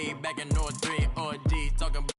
way back in 03 or D. Talking about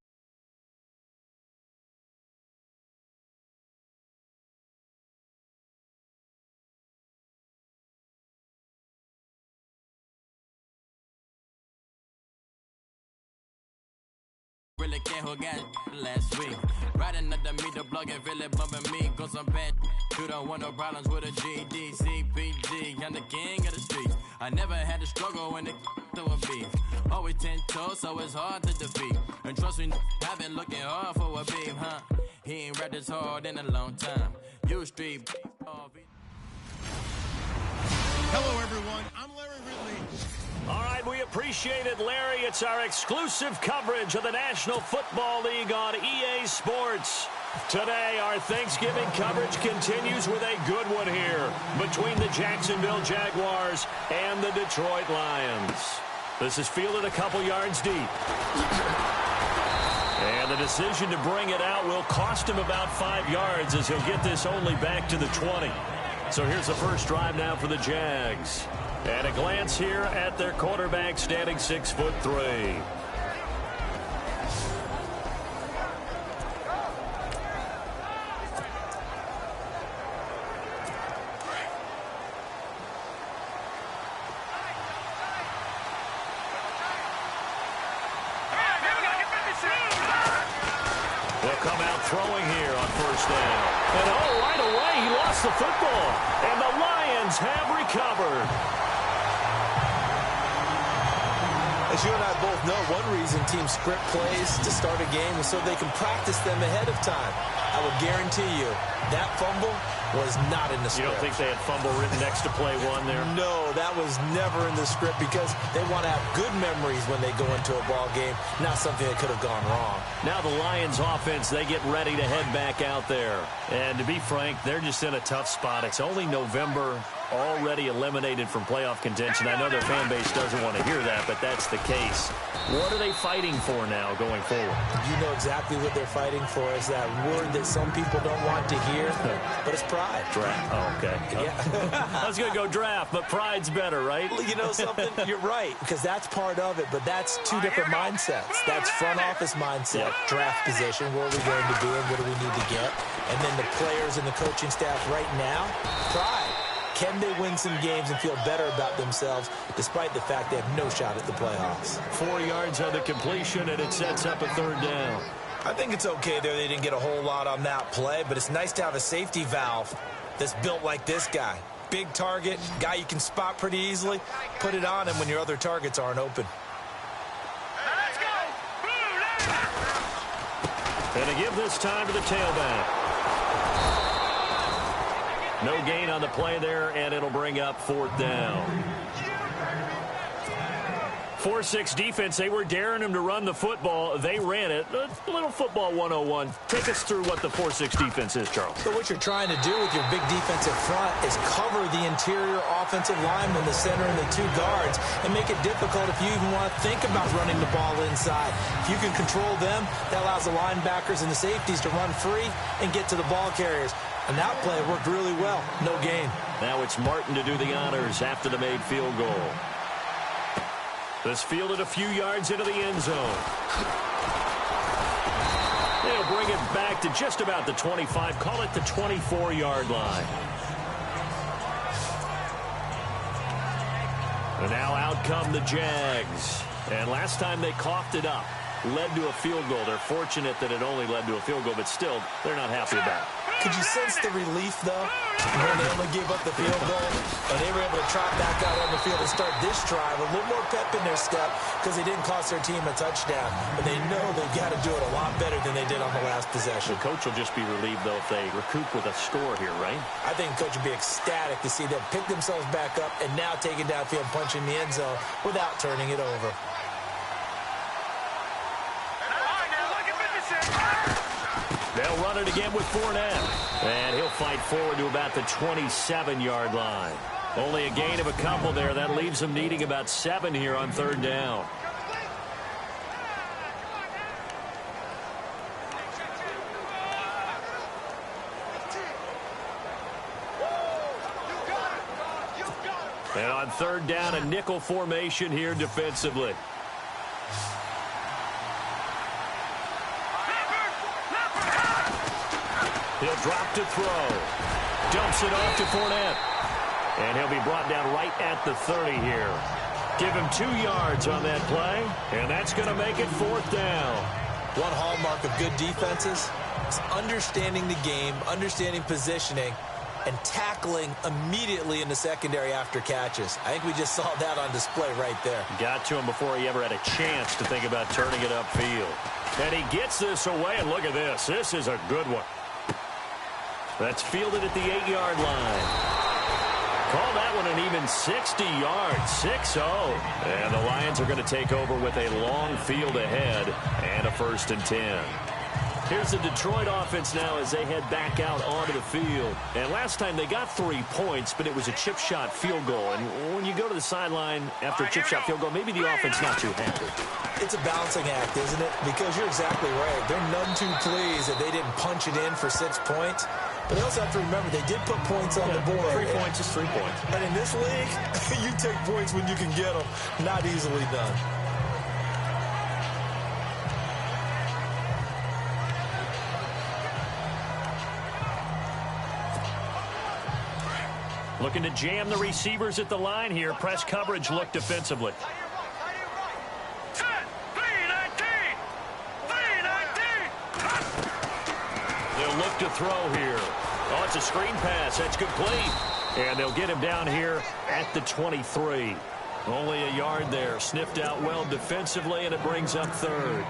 really can't who got last week. Riding under me, the blog and really bumping me. Cause I'm bad. You don't want no problems with a GD, CPG. I'm the king of the streets. I never had to struggle when it to a beef. Always 10 toes, so it's hard to defeat. And trust me, I've been looking hard for a beef, huh? He ain't rapped this hard in a long time. You street. Hello, everyone. I'm Larry Ridley. All right, we appreciate it, Larry. It's our exclusive coverage of the National Football League on EA Sports. Today, our Thanksgiving coverage continues with a good one here between the Jacksonville Jaguars and the Detroit Lions. This is fielded a couple yards deep. And the decision to bring it out will cost him about 5 yards as he'll get this only back to the 20. So here's the first drive now for the Jags. And a glance here at their quarterback standing 6'3". They'll come out throwing here on first down. And right away he lost the football. And the Lions have recovered. As you and I both know, one reason teams script plays to start a game is so they can practice them ahead of time. I would guarantee you that fumble was not in the script. You don't think they had fumble written next to play one there? No, that was never in the script because they want to have good memories when they go into a ball game, not something that could have gone wrong. Now the Lions offense, they get ready to head back out there. And to be frank, they're just in a tough spot. It's only November, already eliminated from playoff contention. I know their fan base doesn't want to hear that, but that's the case. What are they fighting for now going forward? You know exactly what they're fighting for. Is that word that some people don't want to hear, but it's pride. Draft. Oh, okay. Yeah. I was going to go draft, but pride's better, right? Well, you know something? You're right, because that's part of it, but that's two different mindsets. That's front office mindset, draft position, where are we going to be and what do we need to get? And then the players and the coaching staff right now, pride. Can they win some games and feel better about themselves despite the fact they have no shot at the playoffs? 4 yards on the completion, and it sets up a third down. I think it's okay there. They didn't get a whole lot on that play, but it's nice to have a safety valve that's built like this guy. Big target, guy you can spot pretty easily. Put it on him when your other targets aren't open. And to give this time to the tailback. No gain on the play there, and it'll bring up fourth down. 4-6 defense. They were daring him to run the football. They ran it. A little football 101. Take us through what the 4-6 defense is, Charles. So what you're trying to do with your big defensive front is cover the interior offensive lineman, the center, and the two guards, and make it difficult if you even want to think about running the ball inside. If you can control them, that allows the linebackers and the safeties to run free and get to the ball carriers. And that play worked really well. No gain. Now it's Martin to do the honors after the made field goal. This fielded a few yards into the end zone. They'll bring it back to just about the 25. Call it the 24-yard line. And now out come the Jags. And last time they coughed it up, led to a field goal. They're fortunate that it only led to a field goal, but still, they're not happy about it. Could you sense the relief, though, when they only gave up the field goal? And they were able to trot back out on the field and start this drive. A little more pep in their step because they didn't cost their team a touchdown. But they know they've got to do it a lot better than they did on the last possession. The coach will just be relieved, though, if they recoup with a score here, right? I think the coach would be ecstatic to see them pick themselves back up and now take it downfield, punching the end zone without turning it over. They'll run it again with Fournette. And he'll fight forward to about the 27-yard line. Only a gain of a couple there. That leaves him needing about 7 here on third down. And on third down, a nickel formation here defensively. He'll drop to throw. Dumps it off to Fournette. And he'll be brought down right at the 30 here. Give him 2 yards on that play, and that's going to make it 4th down. One hallmark of good defenses is understanding the game, understanding positioning, and tackling immediately in the secondary after catches. I think we just saw that on display right there. Got to him before he ever had a chance to think about turning it upfield. And he gets this away, and look at this. This is a good one. That's fielded at the 8-yard line. Call that one an even 60 yards, 6-0. And the Lions are going to take over with a long field ahead and a 1st and 10. Here's the Detroit offense now as they head back out onto the field. And last time they got 3 points, but it was a chip shot field goal. And when you go to the sideline after a chip shot field goal, maybe the offense not too happy. It's a balancing act, isn't it? Because you're exactly right. They're none too pleased that they didn't punch it in for 6 points. But they also have to remember they did put points on the board. 3 points is 3 points. And in this league, you take points when you can get them. Not easily done. Looking to jam the receivers at the line here. Press coverage look defensively. They'll look to throw here. Oh, it's a screen pass. That's complete. And they'll get him down here at the 23. Only a yard there. Sniffed out well defensively, and it brings up 3rd.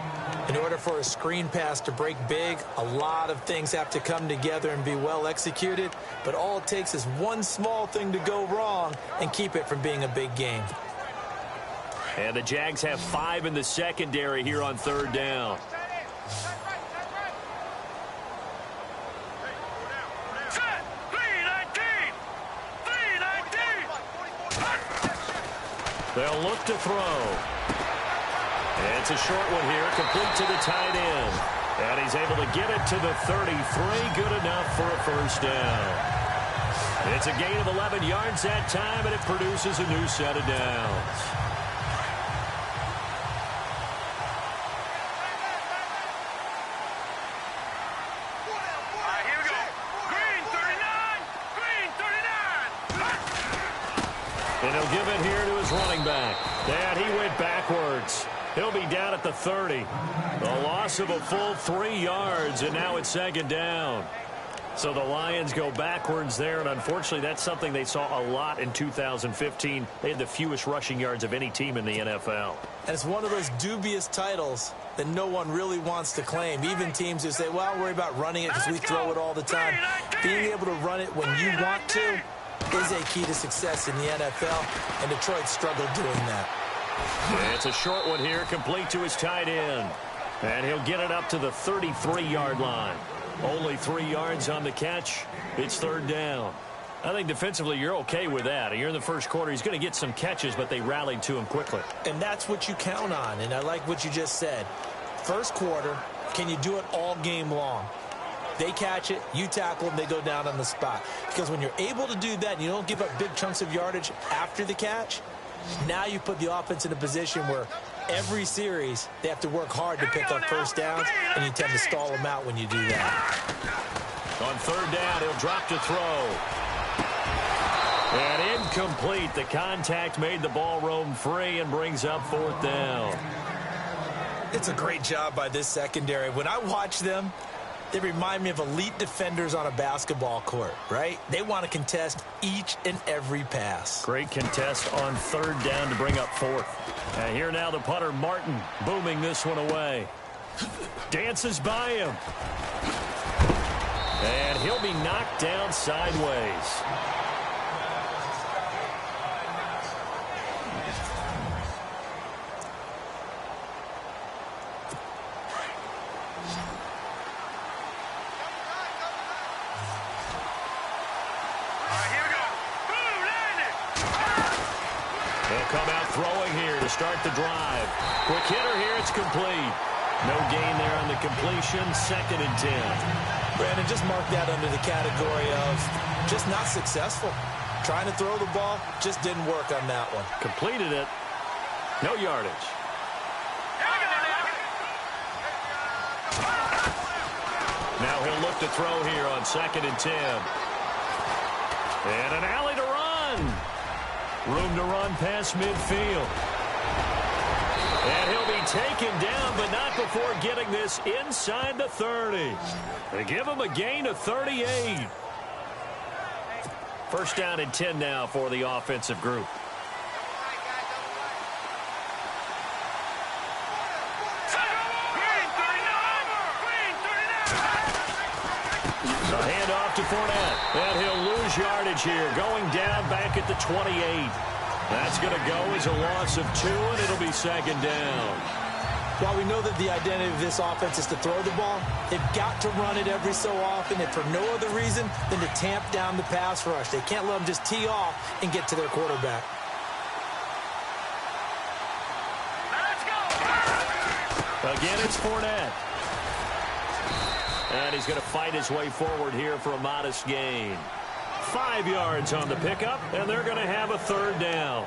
In order for a screen pass to break big, a lot of things have to come together and be well executed. But all it takes is one small thing to go wrong and keep it from being a big game. And the Jags have 5 in the secondary here on 3rd down. They'll look to throw. And it's a short one here, complete to the tight end. And he's able to get it to the 33, good enough for a 1st down. It's a gain of 11 yards that time, and it produces a new set of downs. And he'll give it here to his running back. And he went backwards. He'll be down at the 30. A loss of a full 3 yards, and now it's 2nd down. So the Lions go backwards there, and unfortunately that's something they saw a lot in 2015. They had the fewest rushing yards of any team in the NFL. And it's one of those dubious titles that no one really wants to claim. Even teams who say, well, worry about running it because we throw it all the time. Being able to run it when you want to is a key to success in the NFL, and Detroit struggled doing that. It's a short one here, complete to his tight end. And he'll get it up to the 33-yard line. Only 3 yards on the catch. It's 3rd down. I think defensively you're okay with that. You're in the first quarter. He's going to get some catches, but they rallied to him quickly. And that's what you count on, and I like what you just said. First quarter, can you do it all game long? They catch it, you tackle them, they go down on the spot. Because when you're able to do that and you don't give up big chunks of yardage after the catch, now you put the offense in a position where every series they have to work hard to pick up 1st downs, and you tend to stall them out when you do that. On 3rd down, he'll drop to throw. And incomplete. The contact made the ball roam free and brings up 4th down. It's a great job by this secondary. When I watch them, they remind me of elite defenders on a basketball court, right? They want to contest each and every pass. Great contest on 3rd down to bring up 4th. And here now the punter, Martin, booming this one away. Dances by him. And he'll be knocked down sideways. Start the drive. Quick hitter here. It's complete. No gain there on the completion. 2nd and 10. Brandon, just mark that under the category of just not successful. Trying to throw the ball, just didn't work on that one. Completed it. No yardage. to throw here on 2nd and 10. And an alley to run. Room to run past midfield. And he'll be taken down, but not before getting this inside the 30. They give him a gain of 38. First down and 10 now for the offensive group. A handoff to Fournette. And he'll lose yardage here, going down back at the 28. That's going to go as a loss of 2, and it'll be 2nd down. While we know that the identity of this offense is to throw the ball, they've got to run it every so often, and for no other reason than to tamp down the pass rush. They can't let them just tee off and get to their quarterback. Let's go. Again, it's Fournette. And he's going to fight his way forward here for a modest gain. 5 yards on the pickup, and they're going to have a 3rd down.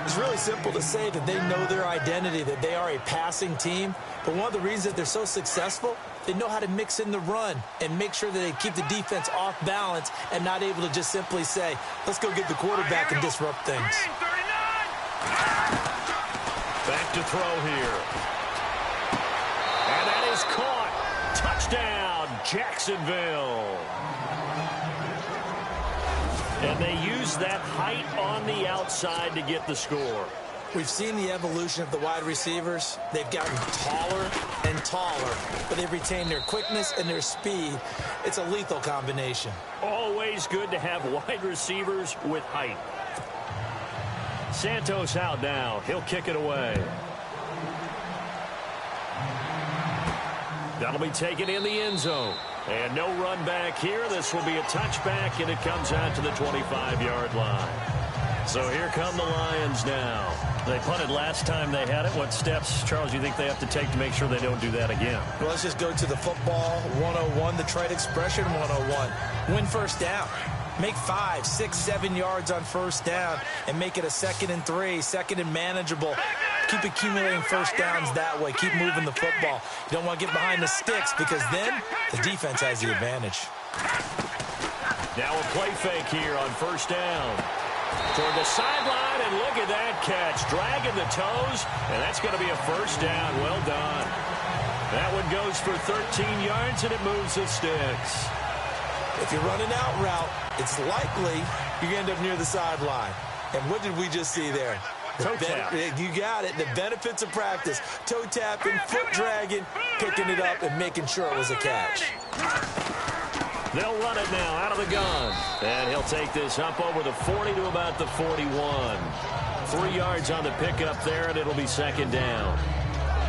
It's really simple to say that they know their identity, that they are a passing team. But one of the reasons that they're so successful, they know how to mix in the run and make sure that they keep the defense off balance and not able to just simply say, let's go get the quarterback and disrupt things. Back to throw here. And that is caught. Touchdown, Jacksonville. And they use that height on the outside to get the score. We've seen the evolution of the wide receivers. They've gotten taller and taller, but they've retained their quickness and their speed. It's a lethal combination. Always good to have wide receivers with height. Santos out now. He'll kick it away. That'll be taken in the end zone. And no run back here. This will be a touchback, and it comes out to the 25-yard line. So here come the Lions now. They punted last time they had it. What steps, Charles, do you think they have to take to make sure they don't do that again? Well, let's just go to the football 101, the trade expression 101. Win first down. Make 5, 6, 7 yards on first down and make it a 2nd and 3, 2nd and manageable. Keep accumulating first downs that way. Keep moving the football. You don't want to get behind the sticks because then the defense has the advantage. Now a play fake here on first down. Toward the sideline, and look at that catch. Dragging the toes, and that's going to be a first down. Well done. That one goes for 13 yards, and it moves the sticks. If you're running out route, it's likely you're going to end up near the sideline. And what did we just see there? Toe tap. You got it. The benefits of practice. Toe tapping, foot dragging, picking it up, and making sure it was a catch. They'll run it now out of the gun. And he'll take this up over the 40 to about the 41. 3 yards on the pickup there, and it'll be 2nd down.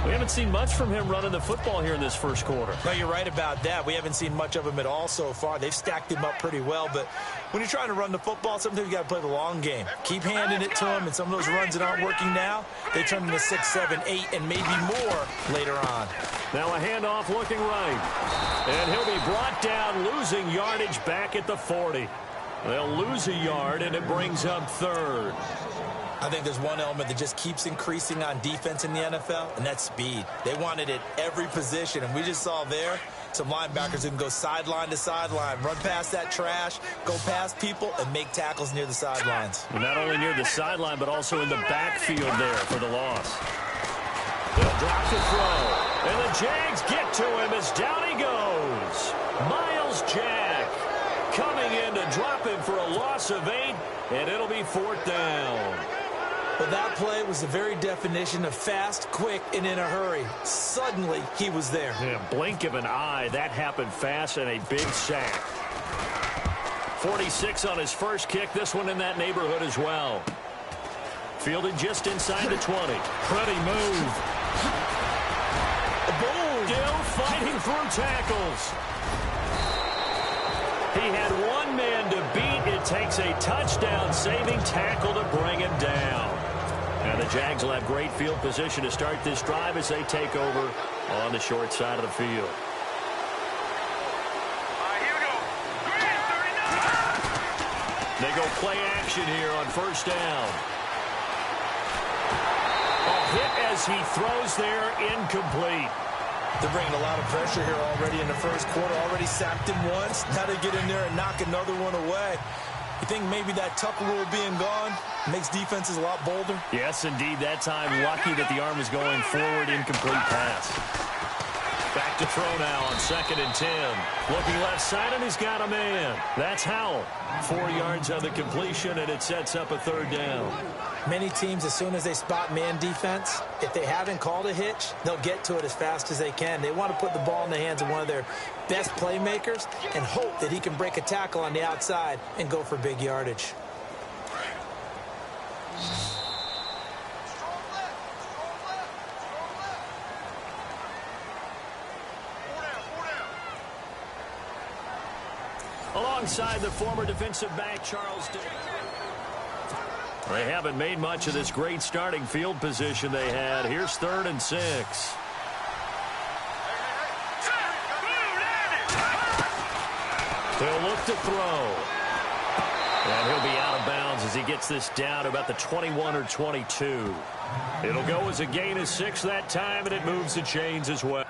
We haven't seen much from him running the football here in this first quarter. No, you're right about that. We haven't seen much of him at all so far. They've stacked him up pretty well, but when you're trying to run the football, sometimes you got to play the long game. Keep handing it to him, and some of those runs that aren't working now, they turn into 6, 7, 8, and maybe more later on. Now a handoff looking right. And he'll be brought down, losing yardage back at the 40. They'll lose a yard, and it brings up 3rd. I think there's one element that just keeps increasing on defense in the NFL, and that's speed. They want it at every position, and we just saw there some linebackers who can go sideline to sideline, run past that trash, go past people, and make tackles near the sidelines. Not only near the sideline, but also in the backfield there for the loss. They'll drop the throw, and the Jags get to him as down he goes. Miles Jack coming in to drop him for a loss of 8, and it'll be 4th down. Well, that play was the very definition of fast, quick, and in a hurry. Suddenly, he was there. Yeah, blink of an eye. That happened fast and a big sack. 46 on his first kick. This one in that neighborhood as well. Fielded just inside the 20. Pretty move. Boom! Still fighting through tackles. He had one man to beat. It takes a touchdown-saving tackle to bring him down. And the Jags will have great field position to start this drive as they take over on the short side of the field. They go play action here on first down. A hit as he throws there, incomplete. They're bringing a lot of pressure here already in the first quarter. Already sacked him once. Now they get in there and knock another one away. You think maybe that Tucker rule being gone makes defenses a lot bolder? Yes, indeed. That time, lucky that the arm was going forward. Incomplete pass. Back to throw now on 2nd and 10. Looking left side, and he's got a man. That's Howell. 4 yards on the completion, and it sets up a 3rd down. Many teams, as soon as they spot man defense, if they haven't called a hitch, they'll get to it as fast as they can. They want to put the ball in the hands of one of their best playmakers and hope that he can break a tackle on the outside and go for big yardage. Alongside the former defensive back, Charles Day. They haven't made much of this great starting field position they had. Here's 3rd and 6. They'll look to throw. And he'll be out of bounds as he gets this down to about the 21 or 22. It'll go as a gain of 6 that time, and it moves the chains as well.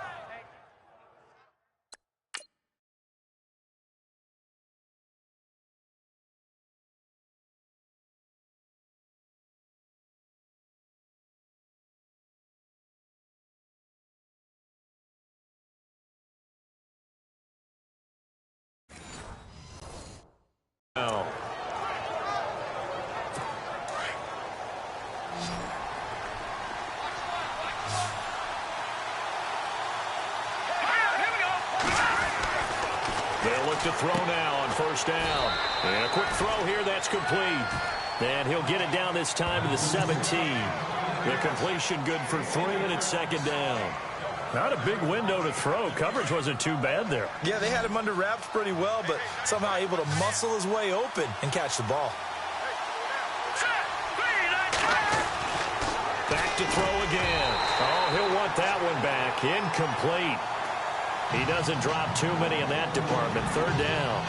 They'll look to throw now on 1st down. And a quick throw here, that's complete. And he'll get it down this time to the 17. The completion good for 3, and it's 2nd down. Not a big window to throw. Coverage wasn't too bad there. Yeah, they had him under wraps pretty well, but somehow able to muscle his way open and catch the ball. Back to throw again. Oh, he'll want that one back. Incomplete. He doesn't drop too many in that department. 3rd down.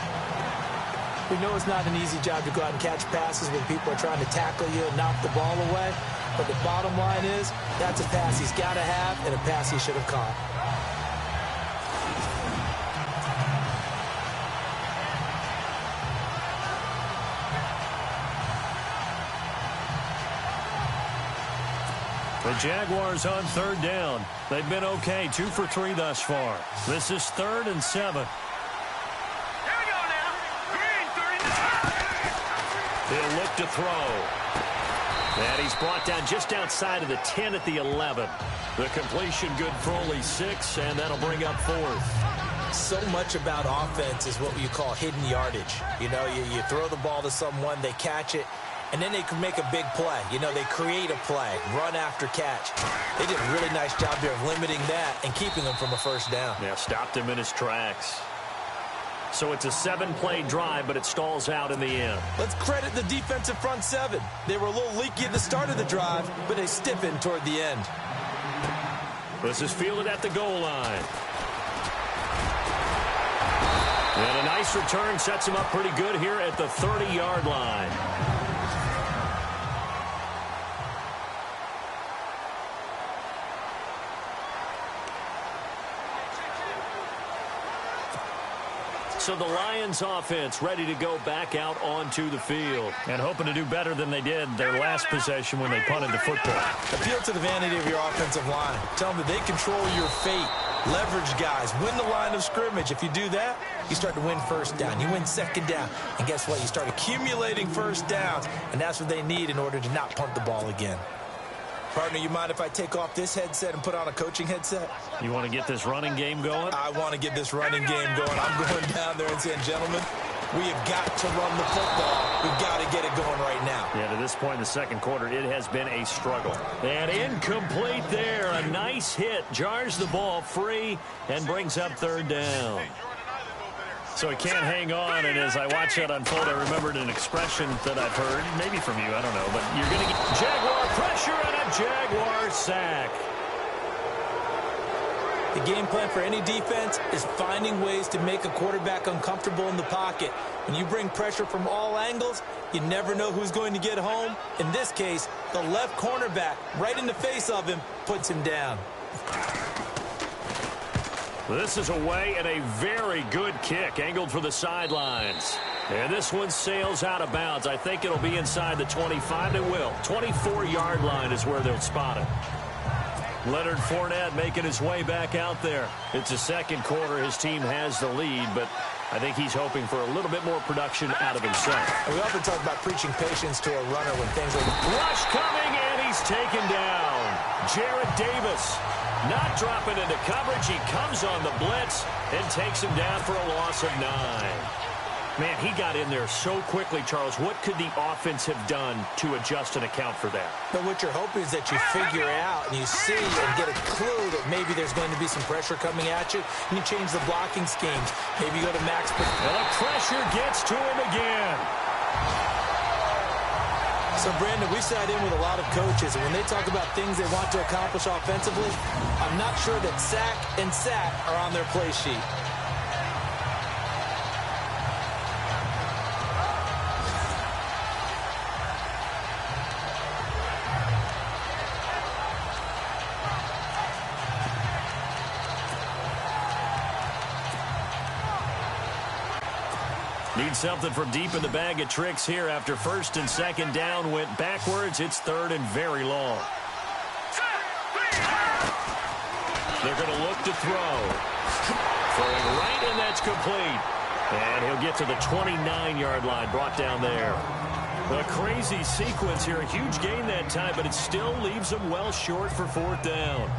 We know it's not an easy job to go out and catch passes when people are trying to tackle you and knock the ball away. But the bottom line is, that's a pass he's got to have and a pass he should have caught. The Jaguars on 3rd down. They've been okay, 2 for 3 thus far. This is 3rd and 7. Here we go now. Green 39. He'll look to throw. And he's brought down just outside of the 10 at the 11. The completion good for only 6, and that'll bring up 4th. So much about offense is what you call hidden yardage. You know, you throw the ball to someone, they catch it, and then they can make a big play. You know, they create a play, run after catch. They did a really nice job there of limiting that and keeping him from a 1st down. Yeah, stopped him in his tracks. So it's a 7-play drive, but it stalls out in the end. Let's credit the defensive front 7. They were a little leaky at the start of the drive, but they stiffened toward the end. This is fielded at the goal line. And a nice return sets him up pretty good here at the 30-yard line. So the Lions offense ready to go back out onto the field. And hoping to do better than they did their last possession when they punted the football. Appeal to the vanity of your offensive line. Tell them that they control your fate. Leverage guys. Win the line of scrimmage. If you do that, you start to win 1st down. You win 2nd down. And guess what? You start accumulating 1st downs. And that's what they need in order to not punt the ball again. Partner, you mind if I take off this headset and put on a coaching headset? You want to get this running game going? I want to get this running game going. I'm going down there and saying, gentlemen, we have got to run the football. We've got to get it going right now. Yeah, to this point in the 2nd quarter, it has been a struggle. And incomplete there. A nice hit. Jars the ball free and brings up 3rd down. So he can't hang on, and as I watch that unfold, I remembered an expression that I've heard, maybe from you, I don't know, but you're going to get Jaguar pressure and a Jaguar sack. The game plan for any defense is finding ways to make a quarterback uncomfortable in the pocket. When you bring pressure from all angles, you never know who's going to get home. In this case, the left cornerback, right in the face of him, puts him down. This is away and a very good kick angled for the sidelines. And this one sails out of bounds. I think it'll be inside the 25. It will. 24-yard line is where they'll spot it. Leonard Fournette making his way back out there. It's the second quarter. His team has the lead, but I think he's hoping for a little bit more production out of himself. And we often talk about preaching patience to a runner when things are... Rush coming, and he's taken down. Jarrett Davis not dropping into coverage. He comes on the blitz and takes him down for a loss of 9. Man, he got in there so quickly, Charles. What could the offense have done to adjust and account for that? But what you're hoping is that you figure out and you see and get a clue that maybe there's going to be some pressure coming at you, and you change the blocking schemes. Maybe you go to max. And the pressure gets to him again. So, Brandon, we sat in with a lot of coaches, and when they talk about things they want to accomplish offensively, I'm not sure that sack and sack are on their play sheet. Need something from deep in the bag of tricks here after first and second down went backwards. It's third and very long. They're going to look to throw. Throwing right, and that's complete. And he'll get to the 29-yard line, brought down there. A crazy sequence here. A huge gain that time, but it still leaves them well short for fourth down.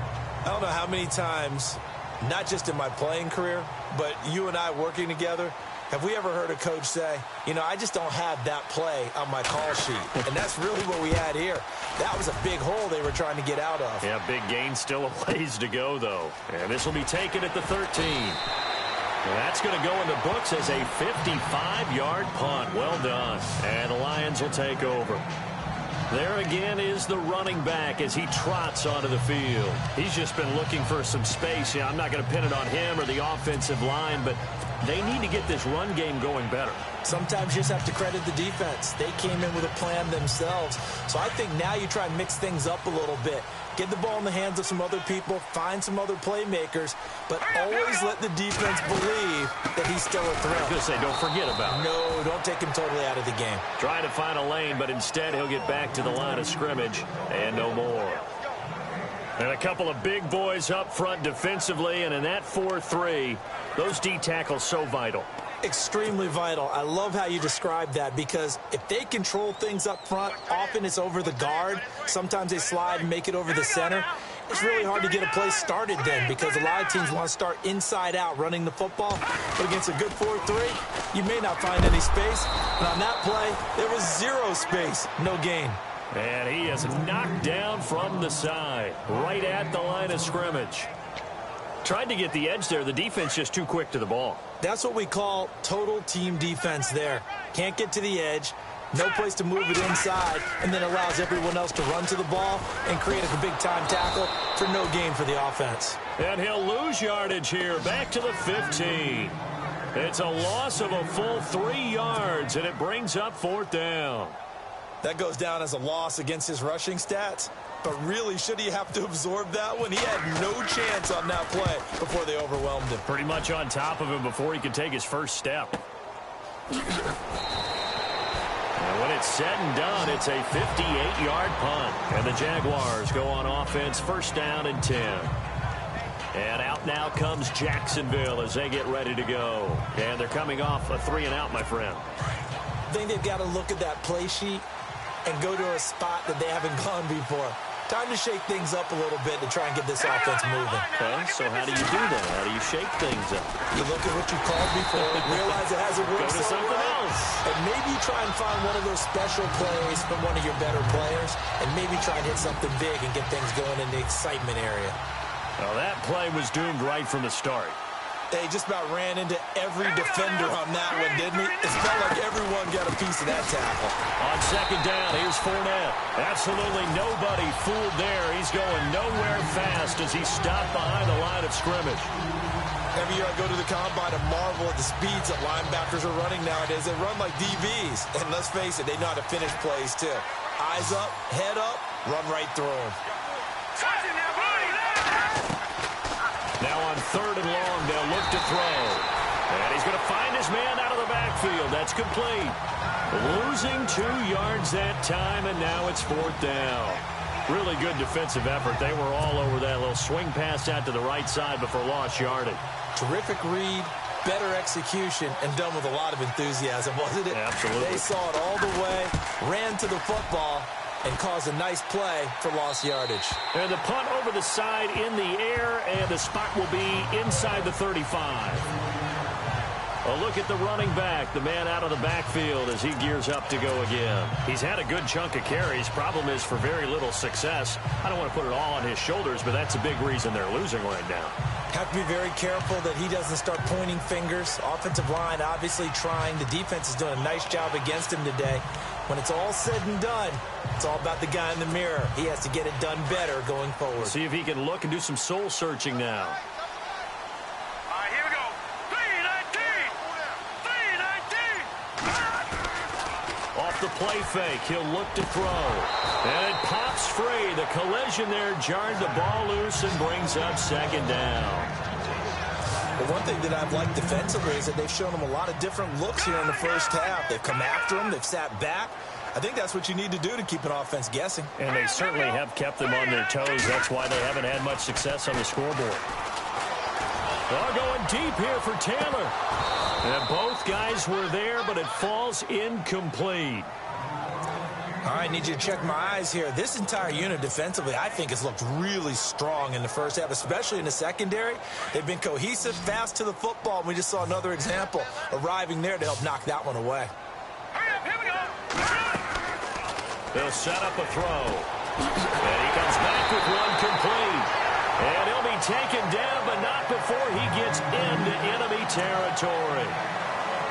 I don't know how many times, not just in my playing career, but you and I working together, have we ever heard a coach say, you know, I just don't have that play on my call sheet? And that's really what we had here. That was a big hole they were trying to get out of. Yeah, big gain, still a ways to go, though. And this will be taken at the 13. That's going to go in the books as a 55-yard punt. Well done. And the Lions will take over. There again is the running back as he trots onto the field. He's just been looking for some space. Yeah, I'm not going to pin it on him or the offensive line, but they need to get this run game going better. Sometimes you just have to credit the defense. They came in with a plan themselves. So I think now you try and mix things up a little bit. Get the ball in the hands of some other people, find some other playmakers, but always let the defense believe that he's still a threat. I was going to say, don't forget about it. No, don't take him totally out of the game. Trying to find a lane, but instead he'll get back to the line of scrimmage and no more. And a couple of big boys up front defensively, and in that 4-3, those D tackles so vital. Extremely vital. I love how you describe that, because if they control things up front, often it's over the guard. Sometimes they slide and make it over the center. It's really hard to get a play started then, because a lot of teams want to start inside out running the football. But against a good 4-3, you may not find any space. And on that play, there was zero space, no gain. And he is knocked down from the side, right at the line of scrimmage. Tried to get the edge there. The defense just too quick to the ball. That's what we call total team defense there. Can't get to the edge, no place to move it inside, and then allows everyone else to run to the ball and create a big-time tackle for no gain for the offense. And he'll lose yardage here, back to the 15. It's a loss of a full 3 yards, and it brings up fourth down. That goes down as a loss against his rushing stats. But really, should he have to absorb that one? He had no chance on that play before they overwhelmed him. Pretty much on top of him before he could take his first step. And when it's said and done, it's a 58-yard punt. And the Jaguars go on offense, first down and 10. And out now comes Jacksonville as they get ready to go. And they're coming off a 3-and-out, my friend. I think they've got to look at that play sheet and go to a spot that they haven't gone before. Time to shake things up a little bit to try and get this offense moving. Okay, so how do you do that? How do you shake things up? You look at what you called before, realize it hasn't worked Go to so something well, else. and maybe try and find one of those special plays from one of your better players, and maybe try and hit something big and get things going in the excitement area. Well, that play was doomed right from the start. They just about ran into every defender on that one, didn't he? It felt like everyone got a piece of that tackle. On second down, here's Fournette. Absolutely nobody fooled there. He's going nowhere fast as he's stopped behind the line of scrimmage. Every year I go to the combine and marvel at the speeds that linebackers are running nowadays. They run like DBs. And let's face it, they know how to finish plays too. Eyes up, head up, run right through them. Now on 3rd and long. They'll look to throw. And he's going to find his man out of the backfield. That's complete. Losing 2 yards that time, and now it's 4th down. Really good defensive effort. They were all over that little swing pass out to the right side before lost yardage. Terrific read, better execution, and done with a lot of enthusiasm, wasn't it? Absolutely. They saw it all the way, ran to the football, and caused a nice play for lost yardage. And the punt over the side in the air, and the spot will be inside the 35. A look at the running back, the man out of the backfield as he gears up to go again. He's had a good chunk of carries. Problem is for very little success. I don't want to put it all on his shoulders, but that's a big reason they're losing right now. Have to be very careful that he doesn't start pointing fingers. Offensive line obviously trying. The defense is doing a nice job against him today. When it's all said and done, it's all about the guy in the mirror. He has to get it done better going forward. See if he can look and do some soul searching now. The play fake. He'll look to throw. And it pops free. The collision there jarred the ball loose and brings up 2nd down. Well, one thing that I've liked defensively is that they've shown him a lot of different looks here in the first half. They've come after him. They've sat back. I think that's what you need to do to keep an offense guessing. And they certainly have kept them on their toes. That's why they haven't had much success on the scoreboard. They're going deep here for Taylor. And both guys were there, but it falls incomplete. All right, need you to check my eyes here. This entire unit defensively, I think, has looked really strong in the first half, especially in the secondary. They've been cohesive, fast to the football, and we just saw another example arriving there to help knock that one away. Here we go. They'll set up a throw. And he comes back with one complete. And he'll be taken down, but not before he gets into enemy territory.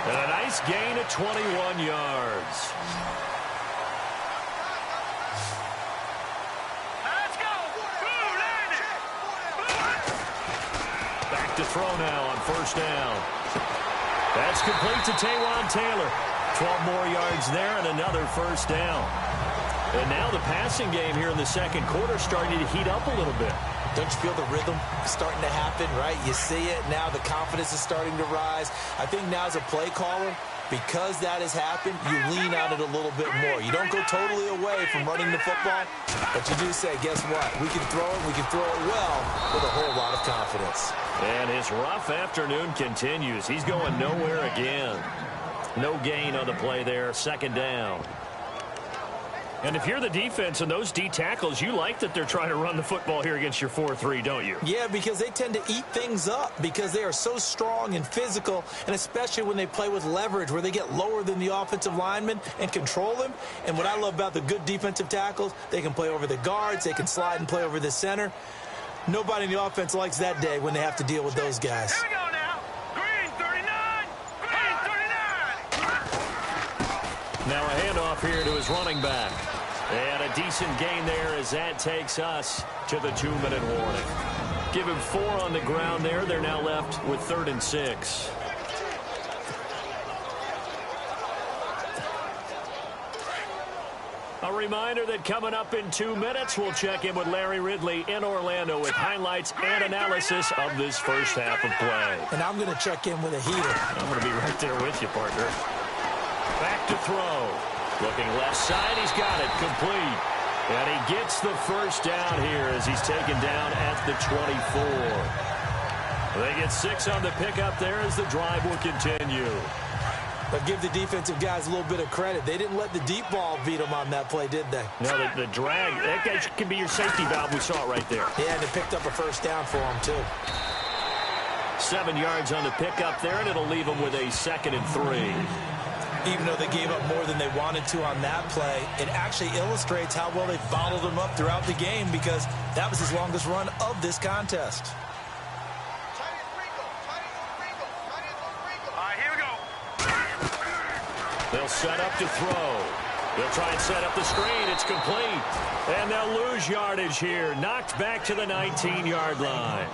And a nice gain of 21 yards. Let's go. Back to throw now on 1st down. That's complete to Taylor. 12 more yards there and another 1st down. And now the passing game here in the 2nd quarter starting to heat up a little bit. Don't you feel the rhythm starting to happen, right? You see it. Now the confidence is starting to rise. I think now as a play caller, because that has happened, you lean on it a little bit more. You don't go totally away from running the football, but you do say, guess what? We can throw it. We can throw it well with a whole lot of confidence. And his rough afternoon continues. He's going nowhere again. No gain on the play there. 2nd down. And if you're the defense and those D tackles, you like that they're trying to run the football here against your 4-3, don't you? Yeah, because they tend to eat things up because they are so strong and physical, and especially when they play with leverage where they get lower than the offensive lineman and control them. And what I love about the good defensive tackles, they can play over the guards, they can slide and play over the center. Nobody in the offense likes that day when they have to deal with those guys. Here we go now. Green 39. Green 39. Now a handoff here to his running back. And a decent gain there as that takes us to the 2-minute warning. Give him 4 on the ground there. They're now left with 3rd and 6. A reminder that coming up in 2 minutes, we'll check in with Larry Ridley in Orlando with highlights and analysis of this first half of play. And I'm going to check in with a heater. I'm going to be right there with you, partner. Back to throw. Looking left side, he's got it, complete. And he gets the 1st down here as he's taken down at the 24. They get 6 on the pickup there as the drive will continue. But give the defensive guys a little bit of credit. They didn't let the deep ball beat them on that play, did they? No, the drag, that guy can be your safety valve. We saw it right there. Yeah, and they picked up a 1st down for them, too. 7 yards on the pickup there, and it'll leave them with a 2nd and 3. Even though they gave up more than they wanted to on that play, it actually illustrates how well they bottled them up throughout the game because that was his longest run of this contest. All right, here we go. They'll set up to throw. They'll try and set up the screen. It's complete. And they'll lose yardage here. Knocked back to the 19-yard line.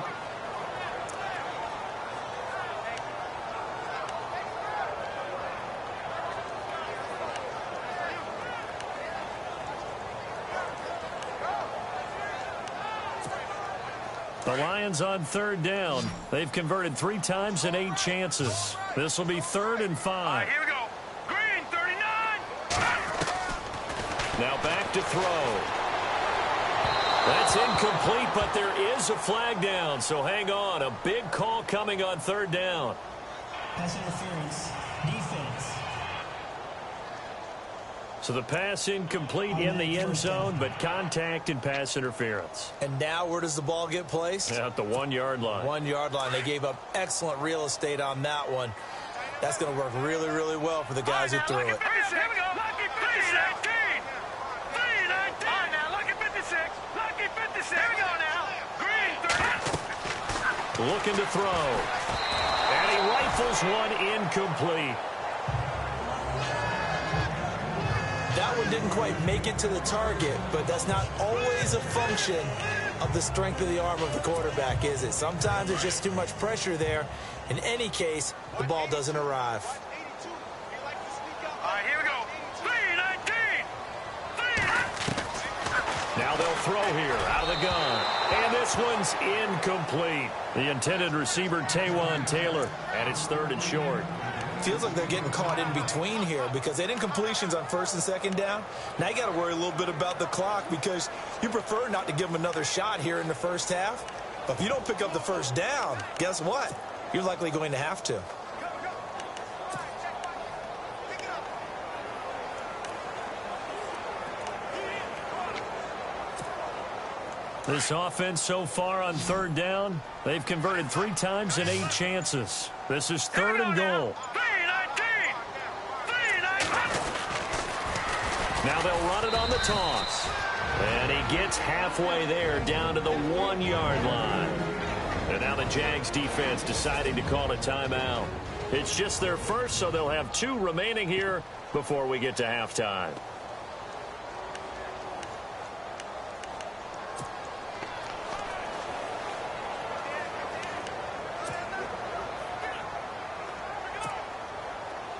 The Lions on third down. They've converted 3 times in 8 chances. This will be 3rd and 5. Here we go. Green, 39. Now back to throw. That's incomplete, but there is a flag down, so hang on. A big call coming on 3rd down. Pass interference. Defense. So the pass incomplete in the end zone, but contact and pass interference. And now where does the ball get placed? At the 1-yard line. 1-yard line. They gave up excellent real estate on that one. That's going to work really, really well for the guys who threw it. Here we go. Lucky 319. 319. All right, now, lucky 56. Lucky 56. Here we go now. Green, 30. Looking to throw. And he rifles one incomplete. That one didn't quite make it to the target, but that's not always a function of the strength of the arm of the quarterback, is it? Sometimes there's just too much pressure there. In any case, the ball doesn't arrive. All right, here we go. 319. 319. Now they'll throw here out of the gun. And this one's incomplete. The intended receiver, Taywan Taylor, and it's 3rd and short. Feels like they're getting caught in between here because they didn't incompletions on 1st and 2nd down. Now you got to worry a little bit about the clock because you prefer not to give them another shot here in the first half. But if you don't pick up the 1st down, guess what? You're likely going to have to. This offense so far on 3rd down, they've converted 3 times in 8 chances. This is 3rd and goal. 319. 319. Now they'll run it on the toss. And he gets halfway there down to the 1-yard line. And now the Jags defense deciding to call a timeout. It's just their first, so they'll have 2 remaining here before we get to halftime.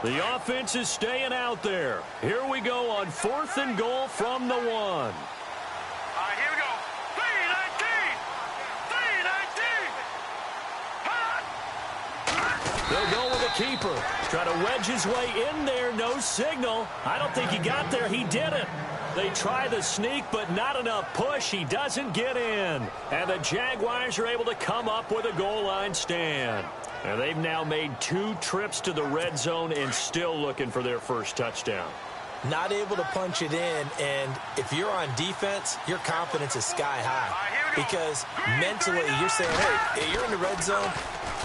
The offense is staying out there. Here we go on 4th and goal from the 1. All right, here we go. 319. 319. They'll go with a keeper. Try to wedge his way in there. No signal. I don't think he got there. He didn't. They try the sneak, but not enough push. He doesn't get in. And the Jaguars are able to come up with a goal line stand. And they've now made 2 trips to the red zone and still looking for their first touchdown. Not able to punch it in, and if you're on defense, your confidence is sky high. Because mentally, you're saying, hey, you're in the red zone,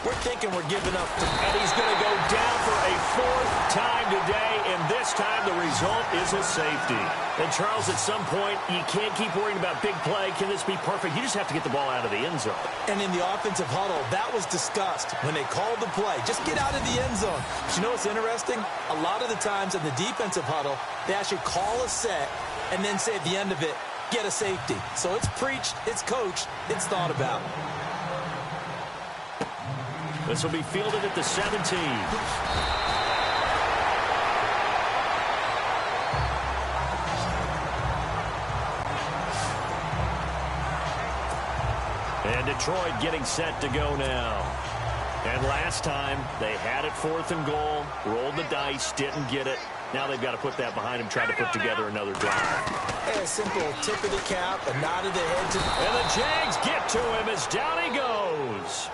we're thinking we're giving up. And he's going to go down for a 4th time today, and this time the result is a safety. And Charles, at some point, you can't keep worrying about big play. Can this be perfect? You just have to get the ball out of the end zone. And in the offensive huddle, that was discussed when they called the play. Just get out of the end zone. But you know what's interesting? A lot of the times in the defensive huddle, they actually call a set and then say at the end of it, get a safety. So it's preached, it's coached, it's thought about. This will be fielded at the 17. And Detroit getting set to go now. And last time, they had it 4th and goal, rolled the dice, didn't get it. Now they've got to put that behind them, try to put together another drive. A simple tip of the cap, a nod of the head. And the Jags get to him as down he goes.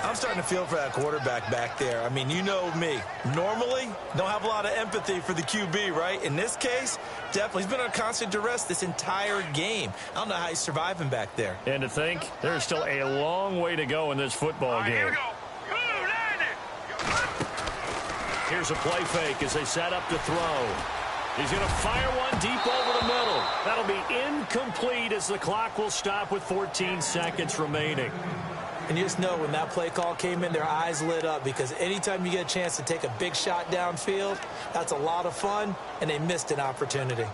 I'm starting to feel for that quarterback back there. I mean, you know me. Normally, don't have a lot of empathy for the QB, right? In this case, definitely. He's been on constant duress this entire game. I don't know how he's surviving back there. And to think, there's still a long way to go in this football game. Here we go. Here's a play fake as they set up to throw. He's going to fire one deep over the middle. That'll be incomplete as the clock will stop with 14 seconds remaining. And you just know when that play call came in, their eyes lit up because anytime you get a chance to take a big shot downfield, that's a lot of fun, and they missed an opportunity.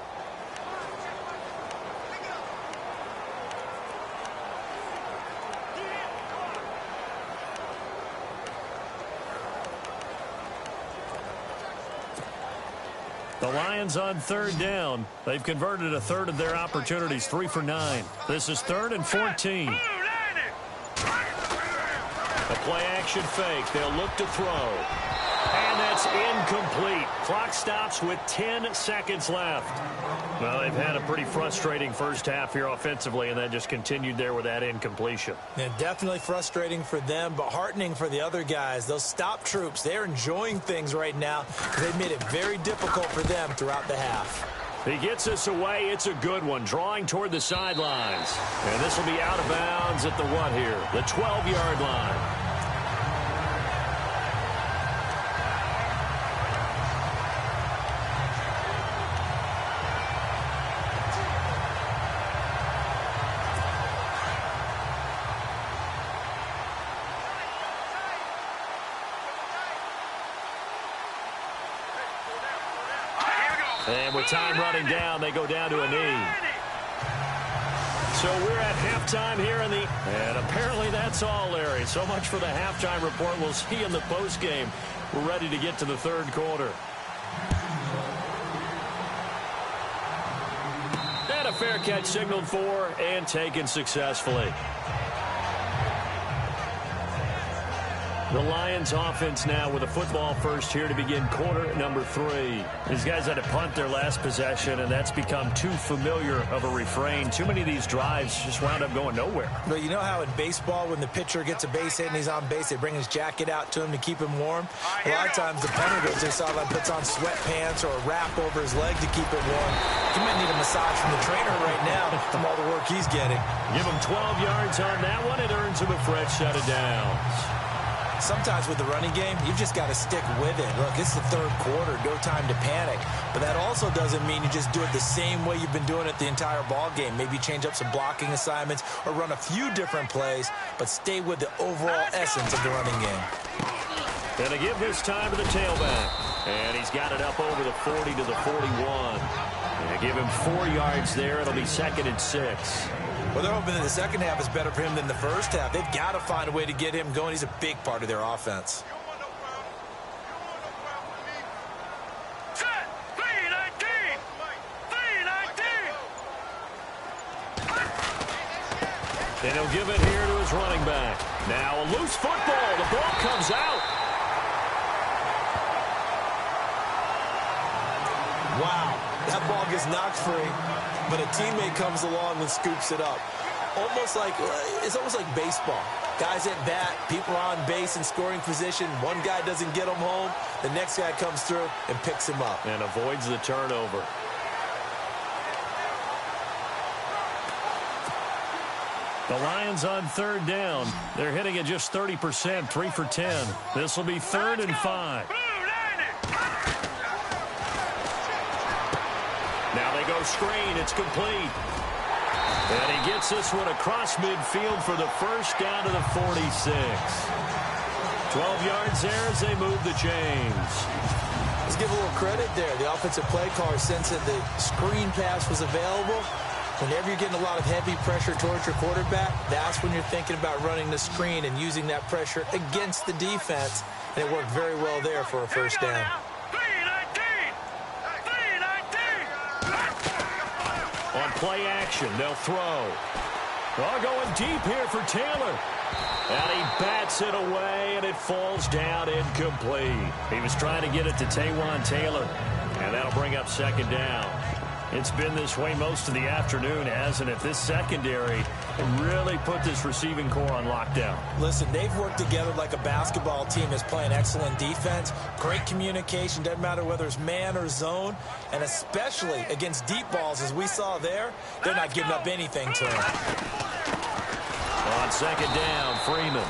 The Lions on third down. They've converted a third of their opportunities, 3 for 9. This is 3rd and 14. A play-action fake. They'll look to throw. And that's incomplete. Clock stops with 10 seconds left. Well, they've had a pretty frustrating first half here offensively, and that just continued there with that incompletion. Yeah, definitely frustrating for them, but heartening for the other guys. Those stop troops, they're enjoying things right now. They've made it very difficult for them throughout the half. He gets us away. It's a good one, drawing toward the sidelines. And this will be out of bounds at the what here? The 12-yard line. And with time running down, they go down to a knee. So we're at halftime here in the... And apparently that's all, Larry. So much for the halftime report. We'll see you in the postgame. We're ready to get to the third quarter. And a fair catch signaled for and taken successfully. The Lions offense now with a football first here to begin quarter number 3. These guys had to punt their last possession, and that's become too familiar of a refrain. Too many of these drives just wound up going nowhere. But you know how in baseball, when the pitcher gets a base hit and he's on base, they bring his jacket out to him to keep him warm? A lot of times the punter goes to the sideline, puts on sweatpants or a wrap over his leg to keep it warm. He might need a massage from the trainer right now from all the work he's getting. Give him 12 yards on that one. It earns him a fresh set of downs. Sometimes with the running game, you've just got to stick with it. Look, it's the third quarter, no time to panic. But that also doesn't mean you just do it the same way you've been doing it the entire ball game. Maybe change up some blocking assignments or run a few different plays, but stay with the overall essence of the running game. Gonna give this time to the tailback. And he's got it up over the 40 to the 41. And give him 4 yards there. It'll be 2nd and 6. Well, they're hoping that the second half is better for him than the first half. They've got to find a way to get him going. He's a big part of their offense. Set. 3-19. 3-19. And he'll give it here to his running back. Now a loose football. The ball comes out. Wow, that ball gets knocked free, but a teammate comes along and scoops it up. It's almost like baseball. Guys at bat, people are on base in scoring position. One guy doesn't get him home. The next guy comes through and picks him up. And avoids the turnover. The Lions on third down. They're hitting at just 30%, 3 for 10. This will be 3rd and 5. Now they go screen. It's complete. And he gets this one across midfield for the first down to the 46. 12 yards there as they move the chains. Let's give a little credit there. The offensive play caller sensed that the screen pass was available. Whenever you're getting a lot of heavy pressure towards your quarterback, that's when you're thinking about running the screen and using that pressure against the defense. And it worked very well there for a first down. On play action, they'll throw. Well, going deep here for Taylor. And he bats it away, and it falls down incomplete. He was trying to get it to Taywan Taylor, and that'll bring up 2nd down. It's been this way most of the afternoon, hasn't it? This secondary really put this receiving core on lockdown. Listen, they've worked together like a basketball team that's playing excellent defense. Great communication, doesn't matter whether it's man or zone. And especially against deep balls, as we saw there, they're not giving up anything to him. On 2nd down, Freeman.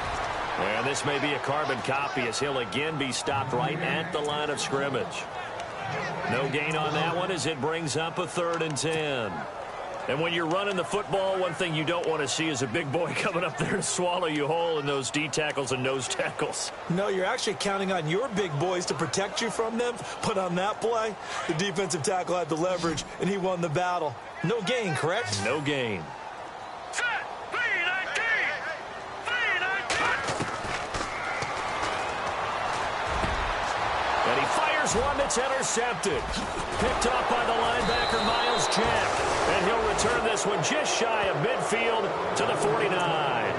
And this may be a carbon copy as he'll again be stopped right at the line of scrimmage. No gain on that one as it brings up a 3rd and 10. And when you're running the football, one thing you don't want to see is a big boy coming up there to swallow you whole in those D tackles and nose tackles. No, you're actually counting on your big boys to protect you from them. But on that play, the defensive tackle had the leverage, and he won the battle. No gain, correct? No gain. Set. 3-19. 3-19. And he fires Here's one that's intercepted. Picked off by the linebacker, Miles Jack. And he'll return this one just shy of midfield to the 49.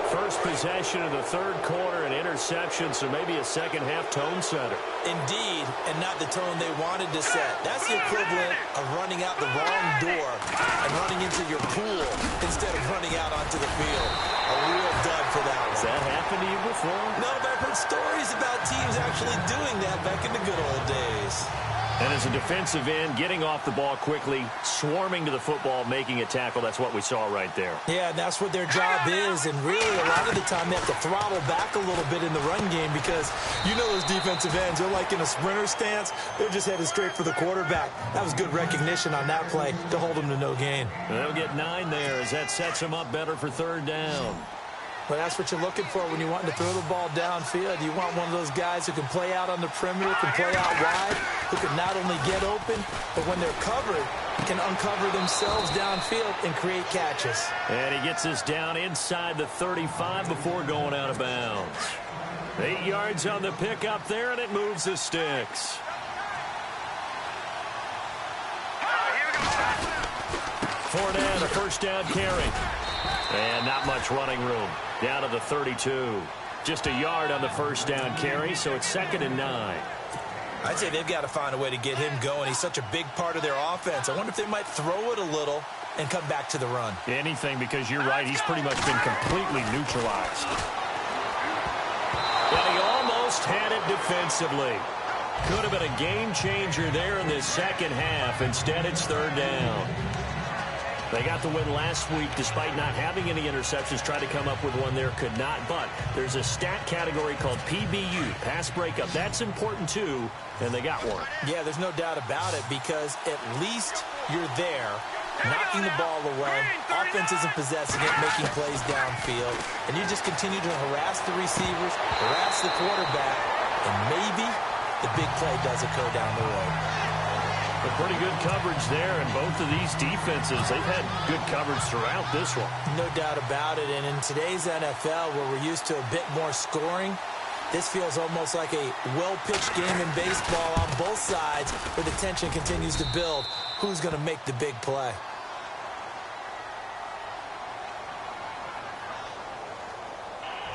First possession of the third quarter, an interception, so maybe a second-half tone setter. Indeed, and not the tone they wanted to set. That's the equivalent of running out the wrong door and running into your pool instead of running out onto the field. A real dud for that one. Has that happened to you before? No, but I've heard stories about teams actually doing that back in the good old days. And as a defensive end, getting off the ball quickly, swarming to the football, making a tackle, that's what we saw right there. Yeah, and that's what their job is. And really, a lot of the time, they have to throttle back a little bit in the run game because you know those defensive ends, they're like in a sprinter stance. They're just headed straight for the quarterback. That was good recognition on that play to hold them to no gain. And they'll get 9 there as that sets them up better for third down. But that's what you're looking for when you're wanting to throw the ball downfield. You want one of those guys who can play out on the perimeter, can play out wide, who can not only get open, but when they're covered, can uncover themselves downfield and create catches. And he gets us down inside the 35 before going out of bounds. 8 yards on the pickup there, and it moves the sticks. Fournette, a first down carry. And not much running room. Down to the 32. Just a yard on the first down carry, so it's 2nd and 9. I'd say they've got to find a way to get him going. He's such a big part of their offense. I wonder if they might throw it a little and come back to the run. Anything, because you're right. He's pretty much been completely neutralized. But he almost had it defensively. Could have been a game changer there in this second half. Instead, it's third down. They got the win last week despite not having any interceptions. Tried to come up with one there, could not. But there's a stat category called PBU, pass breakup. That's important too, and they got one. Yeah, there's no doubt about it because at least you're there, knocking the ball away. Offense isn't possessing it, making plays downfield. And you just continue to harass the receivers, harass the quarterback, and maybe the big play does occur down the road. A pretty good coverage there, and both of these defenses, they've had good coverage throughout this one. No doubt about it, and in today's NFL, where we're used to a bit more scoring, this feels almost like a well-pitched game in baseball on both sides, where the tension continues to build. Who's going to make the big play?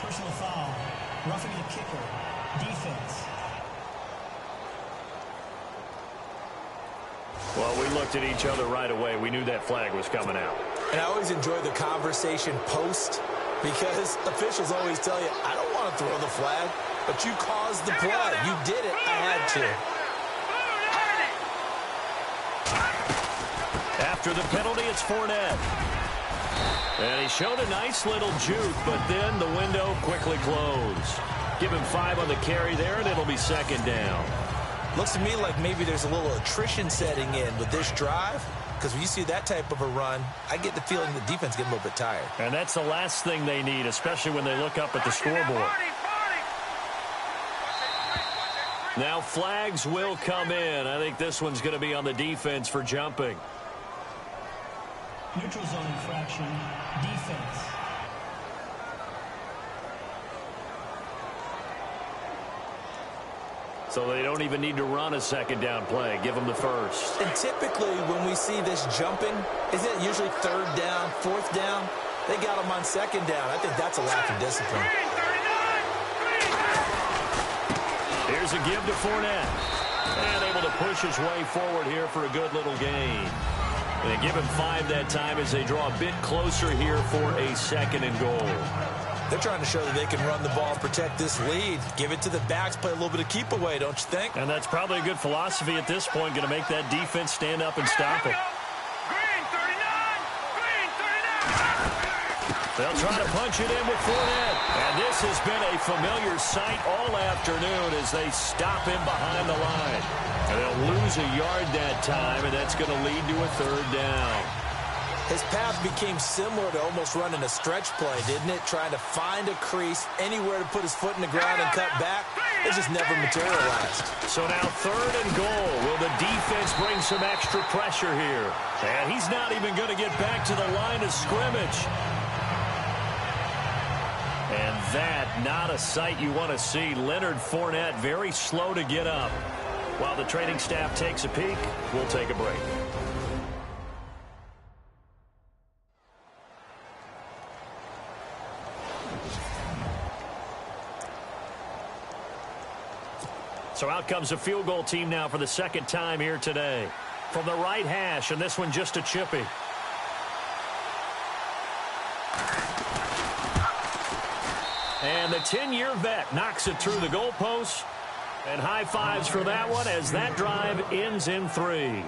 Personal foul. Roughing the kicker. Defense. Well, we looked at each other right away. We knew that flag was coming out. And I always enjoy the conversation post because officials always tell you, I don't want to throw the flag, but you caused the play. You did it. I had to. After the penalty, it's Fournette. And he showed a nice little juke, but then the window quickly closed. Give him 5 on the carry there, and it'll be 2nd down. Looks to me like maybe there's a little attrition setting in with this drive, because when you see that type of a run, I get the feeling the defense getting a little bit tired. And that's the last thing they need, especially when they look up at the scoreboard. Now flags will come in. I think this one's going to be on the defense for jumping. Neutral zone infraction. Defense. So they don't even need to run a 2nd down play. Give them the first. And typically when we see this jumping, isn't it usually 3rd down, 4th down? They got them on 2nd down. I think that's a lack of discipline. Here's a give to Fournette. And able to push his way forward here for a good little gain. And they give him 5 that time as they draw a bit closer here for a 2nd and goal. They're trying to show that they can run the ball, protect this lead. Give it to the backs, play a little bit of keep away, don't you think? And that's probably a good philosophy at this point, going to make that defense stand up and stop it. Green 39. They'll try to punch it in with Fournette. And this has been a familiar sight all afternoon as they stop him behind the line. And they'll lose a yard that time, and that's going to lead to a 3rd down. His path became similar to almost running a stretch play, didn't it? Trying to find a crease, anywhere to put his foot in the ground and cut back. It just never materialized. So now 3rd and goal. Will the defense bring some extra pressure here? And he's not even going to get back to the line of scrimmage. And that, not a sight you want to see. Leonard Fournette very slow to get up. While the training staff takes a peek, we'll take a break. So out comes a field goal team now for the second time here today. From the right hash, and this one just a chippy. And the 10-year vet knocks it through the goalpost. And high fives for that one as that drive ends in 3.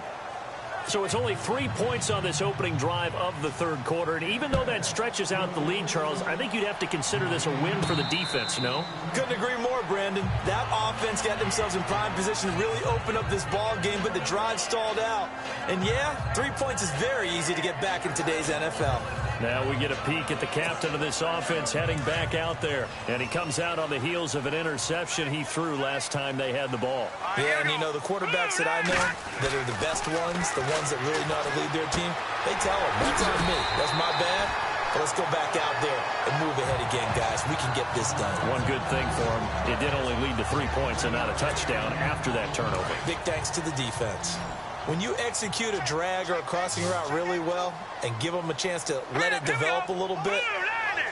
So it's only 3 points on this opening drive of the third quarter. And even though that stretches out the lead, Charles, I think you'd have to consider this a win for the defense, no? Couldn't agree more, Brandon. That offense got themselves in prime position to really open up this ball game, but the drive stalled out. And yeah, 3 points is very easy to get back in today's NFL. Now we get a peek at the captain of this offense heading back out there. And he comes out on the heels of an interception he threw last time they had the ball. Yeah, and you know, the quarterbacks that I know that are the best ones, the ones that really know how to lead their team, they tell them, that's on me. That's my bad. But let's go back out there and move ahead again, guys. We can get this done. One good thing for him, it did only lead to 3 points and not a touchdown after that turnover. Big thanks to the defense. When you execute a drag or a crossing route really well and give them a chance to let it develop a little bit,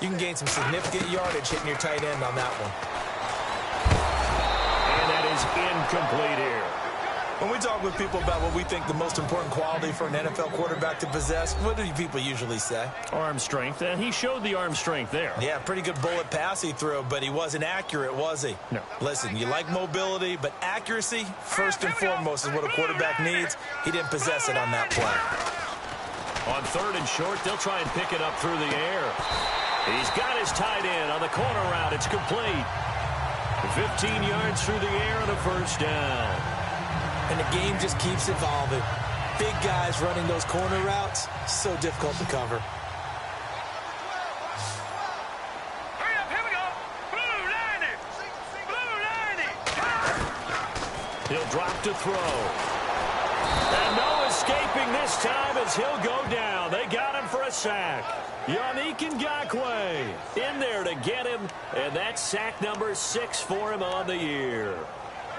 you can gain some significant yardage hitting your tight end on that one. And that is incomplete here. When we talk with people about what we think the most important quality for an NFL quarterback to possess, what do people usually say? Arm strength, and he showed the arm strength there. Yeah, pretty good bullet pass he threw, but he wasn't accurate, was he? No. Listen, you like mobility, but accuracy, first and foremost, is what a quarterback needs. He didn't possess it on that play. On third and short, they'll try and pick it up through the air. He's got his tight end on the corner route. It's complete. 15 yards through the air and a first down. And the game just keeps evolving. Big guys running those corner routes, so difficult to cover. Hurry up, here we go. Blue line it. Blue line it. He'll drop to throw. And no escaping this time as he'll go down. They got him for a sack. Yannick Ngakoue in there to get him. And that's sack number 6 for him on the year.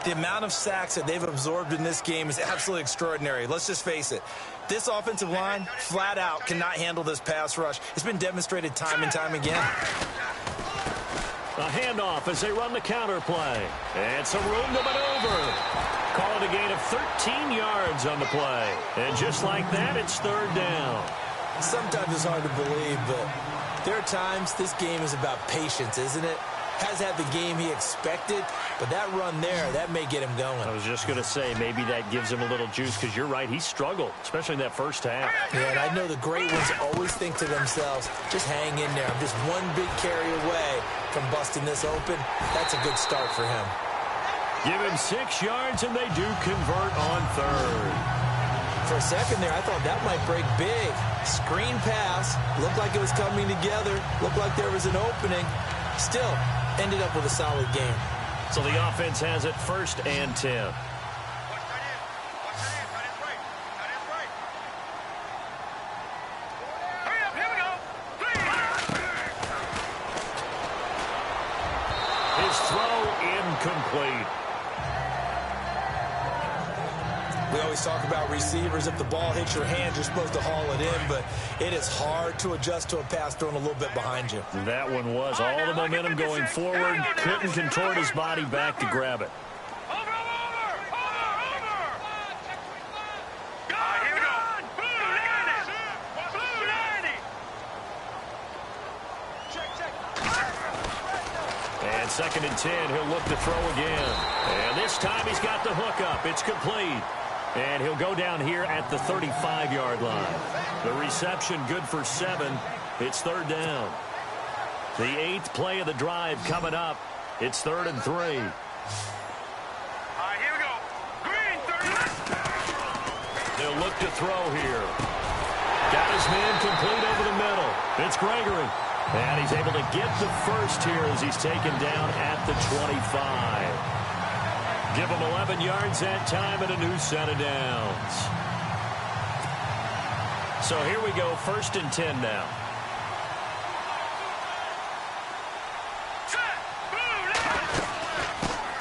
The amount of sacks that they've absorbed in this game is absolutely extraordinary. Let's just face it. This offensive line, flat out, cannot handle this pass rush. It's been demonstrated time and time again. A handoff as they run the counter play. And some room to maneuver. Call it a gain of 13 yards on the play. And just like that, it's third down. Sometimes it's hard to believe, but there are times this game is about patience, isn't it? Has had the game he expected, but that run there, that may get him going. I was just going to say, maybe that gives him a little juice, because you're right, he struggled, especially in that first half. Yeah, and I know the great ones always think to themselves, just hang in there. I'm just one big carry away from busting this open. That's a good start for him. Give him 6 yards, and they do convert on third. For a second there, I thought that might break big. Screen pass, looked like it was coming together, looked like there was an opening. Still, ended up with a solid game. So the offense has it 1st and 10. His throw incomplete. We always talk about receivers. If the ball hits your hand, you're supposed to haul it in, but it is hard to adjust to a pass thrown a little bit behind you. That one was all the momentum going forward. Couldn't contort his body back to grab it. And 2nd and 10, he'll look to throw again. And this time he's got the hook up. It's complete. And he'll go down here at the 35-yard line. The reception good for 7. It's third down. The 8th play of the drive coming up. It's 3rd and 3. All right, here we go. Green, 30. They'll look to throw here. Got his man complete over the middle. It's Gregory. And he's able to get the first here as he's taken down at the 25. Give him 11 yards that time and a new set of downs. So here we go, 1st and 10 now.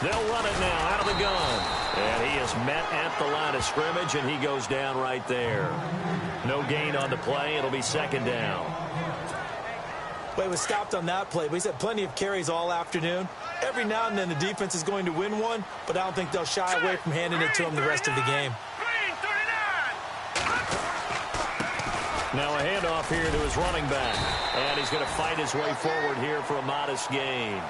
They'll run it now out of the gun. And he is met at the line of scrimmage, and he goes down right there. No gain on the play. It'll be second down. Well, he was stopped on that play, but he's had plenty of carries all afternoon. Every now and then the defense is going to win one, but I don't think they'll shy away from handing it to him the rest of the game. Now a handoff here to his running back. And he's going to fight his way forward here for a modest gain.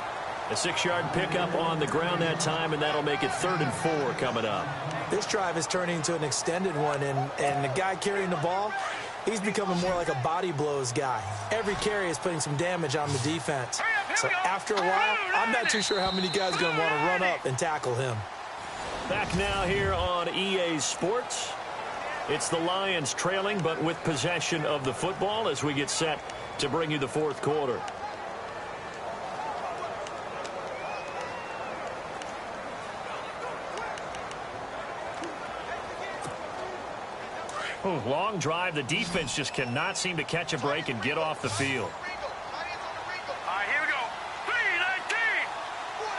A 6-yard pickup on the ground that time, and that'll make it 3rd and 4 coming up. This drive is turning into an extended one, and the guy carrying the ball, he's becoming more like a body blows guy. Every carry is putting some damage on the defense. So after a while, I'm not too sure how many guys are going to want to run up and tackle him. Back now here on EA Sports. It's the Lions trailing, but with possession of the football as we get set to bring you the 4th quarter. Ooh, long drive. The defense just cannot seem to catch a break and get off the field. All right, here we go. 3-19.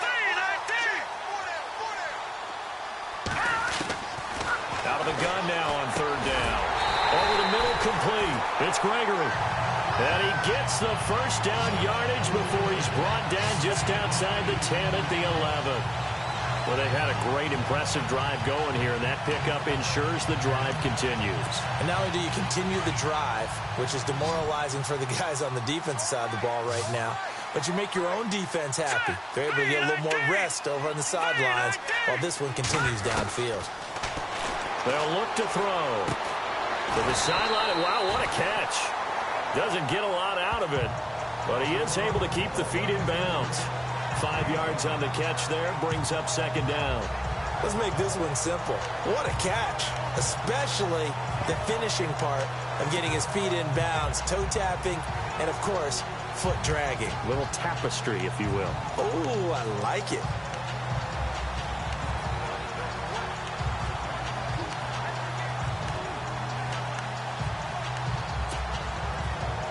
3-19. Out of the gun now on 3rd down. Over the middle, complete. It's Gregory. And he gets the first down yardage before he's brought down just outside the 10 at the 11. Well, they've had a great, impressive drive going here, and that pickup ensures the drive continues. And not only do you continue the drive, which is demoralizing for the guys on the defensive side of the ball right now, but you make your own defense happy. They're able to get a little more rest over on the sidelines while this one continues downfield. They'll look to throw. To the sideline. Wow, what a catch. Doesn't get a lot out of it, but he is able to keep the feet in bounds. 5 yards on the catch there, brings up 2nd down. Let's make this one simple. What a catch, especially the finishing part of getting his feet in bounds, toe tapping, and of course, foot dragging. Little tapestry, if you will. Oh, I like it.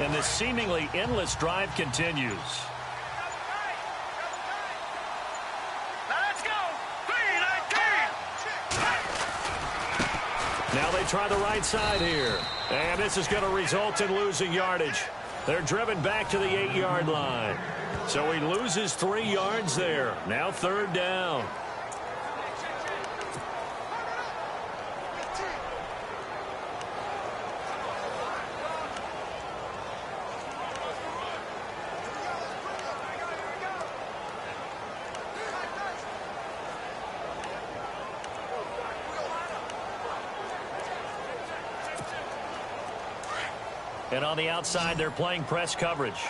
And this seemingly endless drive continues. Now they try the right side here. And this is going to result in losing yardage. They're driven back to the 8-yard line. So he loses 3 yards there. Now 3rd down. And on the outside, they're playing press coverage.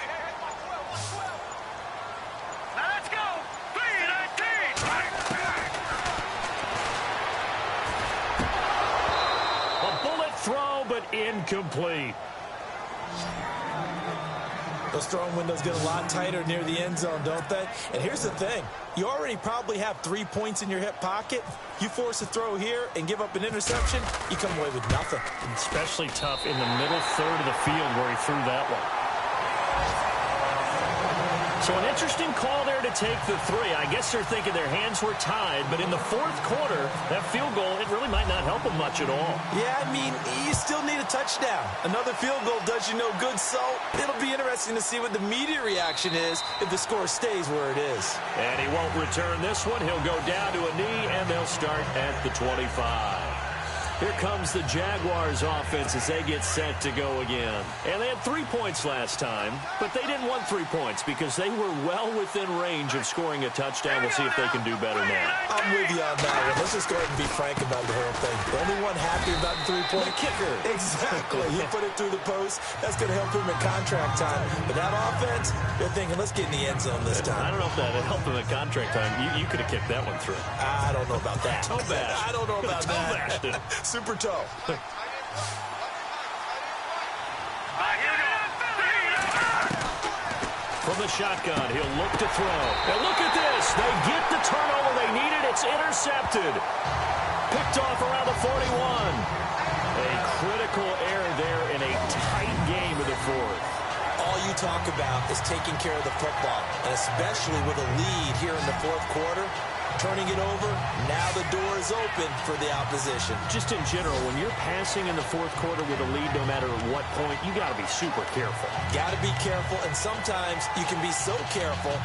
Now let's go. 3-19. A bullet throw, but incomplete. Those throwing windows get a lot tighter near the end zone, don't they? And here's the thing. You already probably have 3 points in your hip pocket. You force a throw here and give up an interception, you come away with nothing. Especially tough in the middle third of the field where he threw that one. So an interesting call there to take the 3. I guess they're thinking their hands were tied, but in the 4th quarter, that field goal, it really might not help them much at all. Yeah, I mean, you still need a touchdown. Another field goal does you no good, so it'll be interesting to see what the media reaction is if the score stays where it is. And he won't return this one. He'll go down to a knee, and they'll start at the 25. Here comes the Jaguars offense as they get set to go again. And they had 3 points last time, but they didn't want 3 points because they were well within range of scoring a touchdown. We'll see if they can do better now. I'm with you on that one. Let's just go ahead and be frank about the whole thing. The only one happy about the 3-point kicker. Exactly. He put it through the post. That's going to help him in contract time. But that offense, they're thinking, let's get in the end zone this time. I don't know if that helped him at contract time. You could have kicked that one through. I don't know about that. Toe bash. I don't know about Toe that. bashed it. Super toe. From the shotgun, he'll look to throw. And look at this. They get the turnover they needed. It's intercepted. Picked off around the 41. A critical error there in a tight game of the 4th. All you talk about is taking care of the football, and especially with a lead here in the 4th quarter, turning it over. Now the door is open for the opposition. Just in general, when you're passing in the fourth quarter with a lead, no matter at what point, you got to be super careful. Got to be careful, and sometimes you can be so careful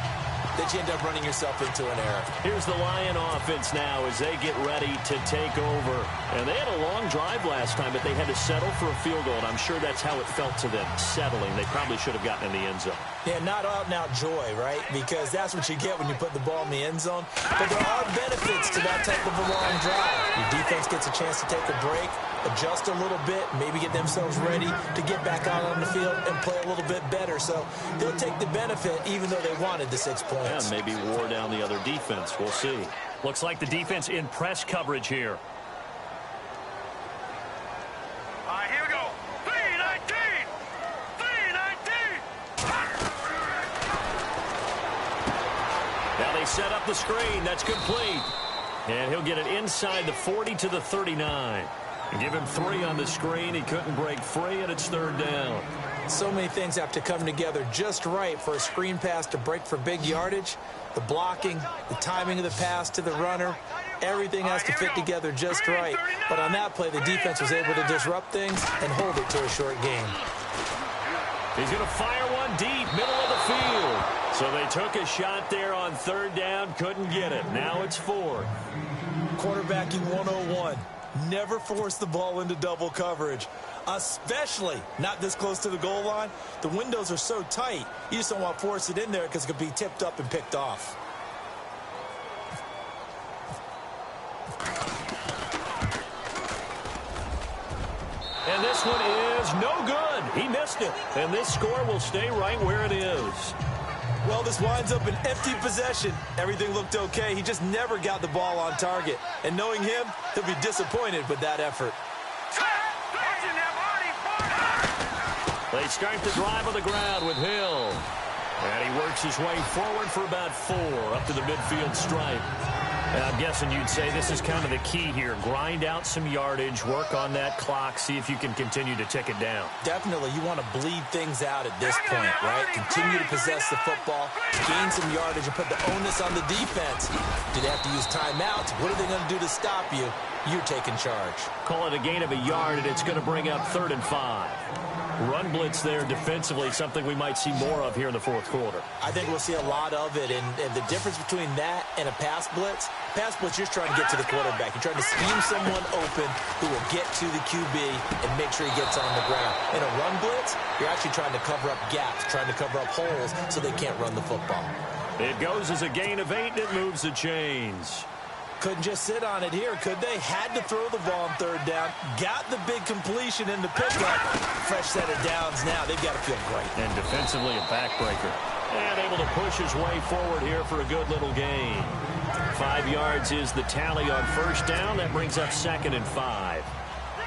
that you end up running yourself into an error. Here's the Lion offense now as they get ready to take over. And they had a long drive last time, but they had to settle for a field goal, and I'm sure that's how it felt to them, settling. They probably should have gotten in the end zone. Yeah, not out-and-out joy, right? Because that's what you get when you put the ball in the end zone. But there are benefits to that type of a long drive. Your defense gets a chance to take a break, adjust a little bit, maybe get themselves ready to get back out on the field and play a little bit better. So they'll take the benefit even though they wanted the 6 points. Yeah, maybe wore down the other defense. We'll see. Looks like the defense in press coverage here. All right, here we go. 3-19. 3-19. Now they set up the screen. That's complete. And he'll get it inside the 40 to the 39. Give him 3 on the screen. He couldn't break free, and it's third down. So many things have to come together just right for a screen pass to break for big yardage. The blocking, the timing of the pass to the runner, everything has to fit together just right. But on that play, the defense was able to disrupt things and hold it to a short game. He's going to fire one deep, middle of the field. So they took a shot there on third down, couldn't get it. Now it's 4. Quarterbacking 101. Never force the ball into double coverage, especially not this close to the goal line. The windows are so tight, you just don't want to force it in there because it could be tipped up and picked off. And this one is no good. He missed it. And this score will stay right where it is. Well, this winds up an empty possession. Everything looked okay. He just never got the ball on target. And knowing him, he'll be disappointed with that effort. They start the drive on the ground with Hill. And he works his way forward for about 4 up to the midfield stripe. And I'm guessing you'd say this is kind of the key here. Grind out some yardage, work on that clock, see if you can continue to tick it down. Definitely, you want to bleed things out at this point, right? Continue to possess the football, gain some yardage, and put the onus on the defense. Do they have to use timeouts? What are they going to do to stop you? You're taking charge. Call it a gain of a yard, and it's going to bring up 3rd and 5. Run blitz there defensively, something we might see more of here in the fourth quarter. I think we'll see a lot of it, and the difference between that and a pass blitz, you're just trying to get to the quarterback. You're trying to scheme someone open who will get to the QB and make sure he gets on the ground. In a run blitz, you're actually trying to cover up gaps, trying to cover up holes so they can't run the football. It goes as a gain of 8, and it moves the chains. Couldn't just sit on it here, could they? Had to throw the ball on third down. Got the big completion in the pickup. Fresh set of downs now. They've got to feel great. And defensively a backbreaker. And able to push his way forward here for a good little gain. 5 yards is the tally on first down. That brings up 2nd and 5.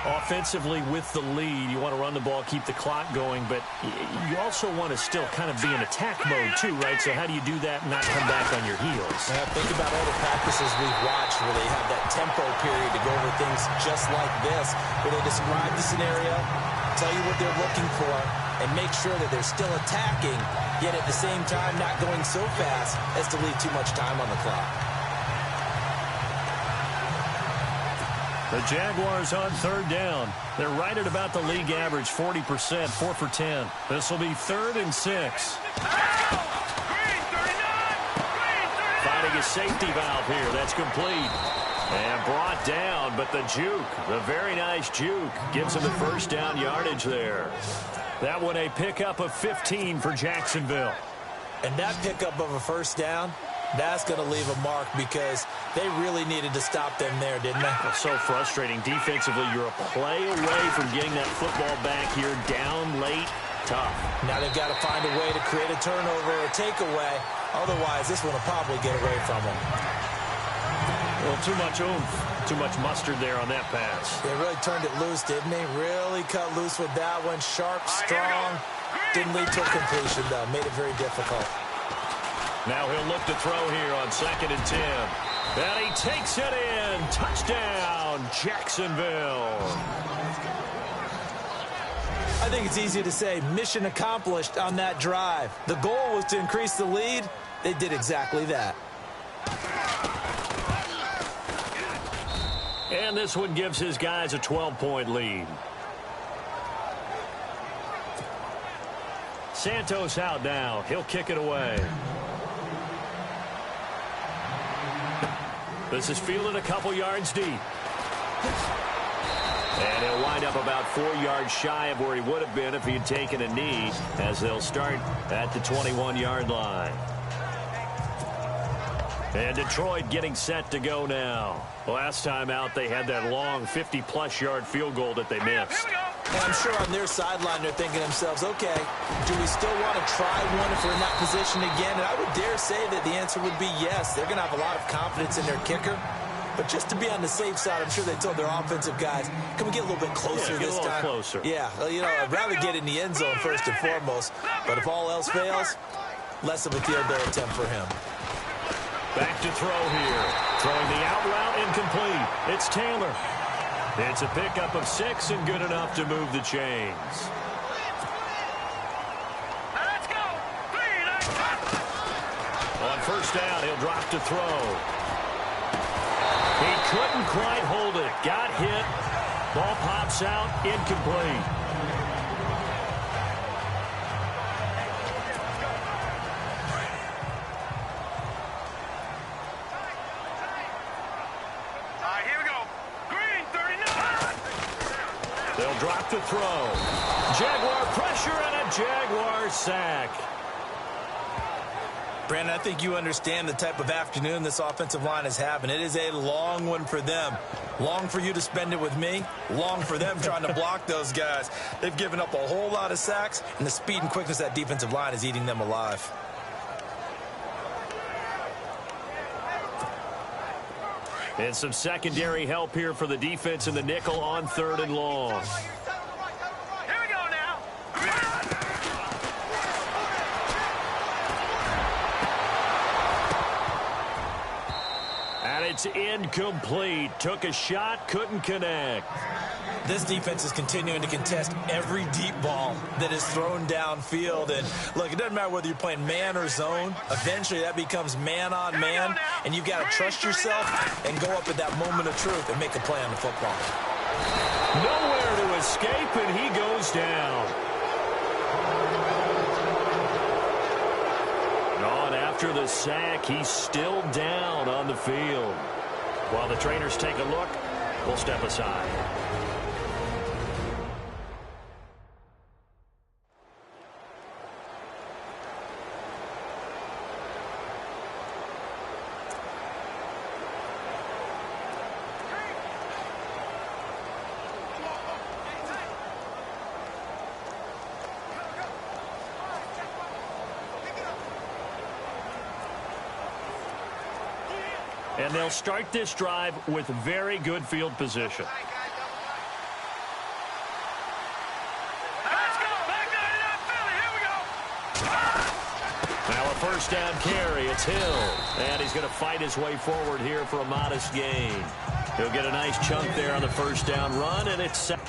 Offensively with the lead, you want to run the ball, keep the clock going, but you also want to still kind of be in attack mode too, right? So how do you do that and not come back on your heels? Think about all the practices we've watched where they have that tempo period to go over things just like this, where they describe the scenario, tell you what they're looking for, and make sure that they're still attacking, yet at the same time not going so fast as to leave too much time on the clock. The Jaguars on third down. They're right at about the league average, 40%, 4 for 10. This will be 3rd and 6. Finding a safety valve here. That's complete. And brought down, but the juke, the very nice juke, gives him the first down yardage there. That one a pickup of 15 for Jacksonville. And that pickup of a first down, that's going to leave a mark because they really needed to stop them there, didn't they? It's so frustrating. Defensively, you're a play away from getting that football back here down late. Tough. Now they've got to find a way to create a turnover or a takeaway. Otherwise, this one will probably get away from them. Well, too much oomph, too much mustard there on that pass. They really turned it loose, didn't they? Really cut loose with that one. Sharp, strong. Didn't lead to a completion, though. Made it very difficult. Now he'll look to throw here on 2nd and 10. And he takes it in. Touchdown, Jacksonville. I think it's easy to say mission accomplished on that drive. The goal was to increase the lead. They did exactly that. And this one gives his guys a 12-point lead. Santos out now. He'll kick it away. This is fielded a couple yards deep. And he'll wind up about 4 yards shy of where he would have been if he had taken a knee, as they'll start at the 21-yard line. And Detroit getting set to go now. Last time out, they had that long 50-plus yard field goal that they missed. And I'm sure on their sideline they're thinking to themselves, okay, do we still want to try one if we're in that position again? And I would dare say that the answer would be yes. They're going to have a lot of confidence in their kicker. But just to be on the safe side, I'm sure they told their offensive guys, can we get a little bit closer this time? Closer. Yeah, you know, I'd rather get in the end zone first and foremost. But if all else fails, less of a field goal attempt for him. Back to throw here. Throwing the out route incomplete. It's Taylor. It's a pickup of 6 and good enough to move the chains. Let's go. 3, On first down, he'll drop to throw. He couldn't quite hold it. Got hit. Ball pops out. Incomplete. They'll drop to throw. Jaguar pressure and a Jaguar sack. Brandon, I think you understand the type of afternoon this offensive line is having. It is a long one for them. Long for you to spend it with me. Long for them trying to block those guys. They've given up a whole lot of sacks, and the speed and quickness of that defensive line is eating them alive. And some secondary help here for the defense in the nickel on 3rd and long. Here we go now. And it's incomplete. Took a shot, couldn't connect. This defense is continuing to contest every deep ball that is thrown downfield. And look, it doesn't matter whether you're playing man or zone. Eventually, that becomes man on man. And you've got to trust yourself and go up at that moment of truth and make a play on the football. Nowhere to escape, and he goes down. On after the sack, he's still down on the field. While the trainers take a look, we'll step aside. And they'll start this drive with very good field position. Let's go. Back down in Philly. Here we go. Now a first down carry. It's Hill. And he's going to fight his way forward here for a modest gain. He'll get a nice chunk there on the first down run, and it's set.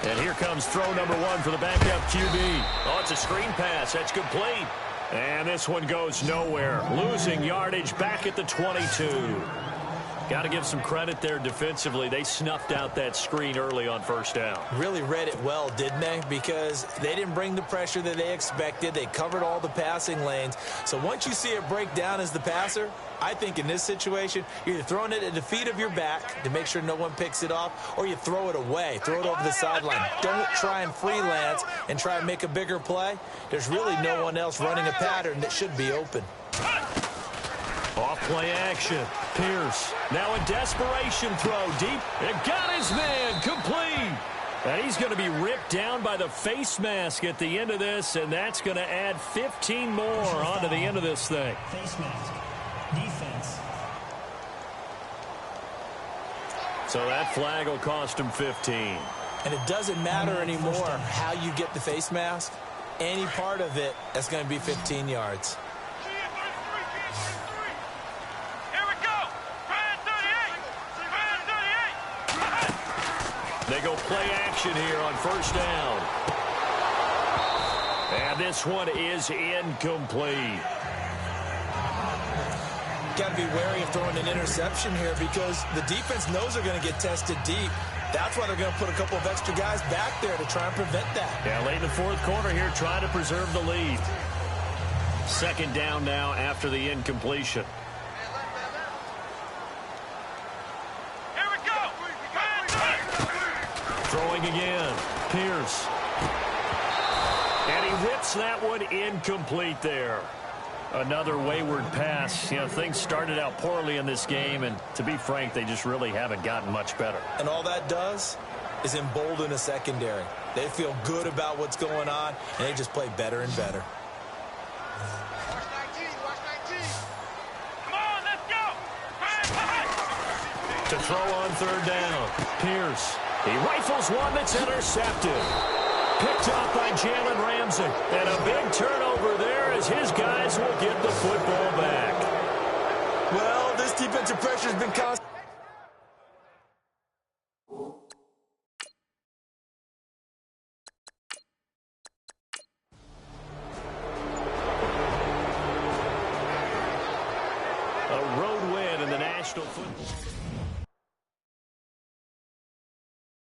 And here comes throw number 1 for the backup QB. Oh, it's a screen pass. That's complete. And this one goes nowhere. Losing yardage back at the 22. Got to give some credit there defensively. They snuffed out that screen early on first down. Really read it well, didn't they? Because they didn't bring the pressure that they expected. They covered all the passing lanes. So once you see it break down as the passer, I think in this situation, you're either throwing it at the feet of your back to make sure no one picks it off, or you throw it away, throw it over the sideline. Don't try and freelance and try and make a bigger play. There's really no one else running a pattern that should be open. Off play action. Pierce. Now a desperation throw deep. It got his man complete. And he's going to be ripped down by the face mask at the end of this, and that's going to add 15 more onto the end of this thing. Face mask. Defense. So that flag will cost him 15. And it doesn't matter anymore how you get the face mask. Any part of it, that's going to be 15 yards. They go play action here on first down. And this one is incomplete. Got to be wary of throwing an interception here because the defense knows they're going to get tested deep. That's why they're going to put a couple of extra guys back there to try and prevent that. Yeah, late in the fourth quarter here, trying to preserve the lead. Second down now after the incompletion. Throwing again. Pierce. And he whips that one incomplete there. Another wayward pass. You know, things started out poorly in this game, and to be frank, they just really haven't gotten much better. And all that does is embolden a secondary. They feel good about what's going on, and they just play better and better. Come on, let's go. To throw on third down. Pierce. He rifles one that's intercepted. Picked up by Jalen Ramsey. And a big turnover there as his guys will get the football back. Well, this defensive pressure has been constant. A road win in the National Football League.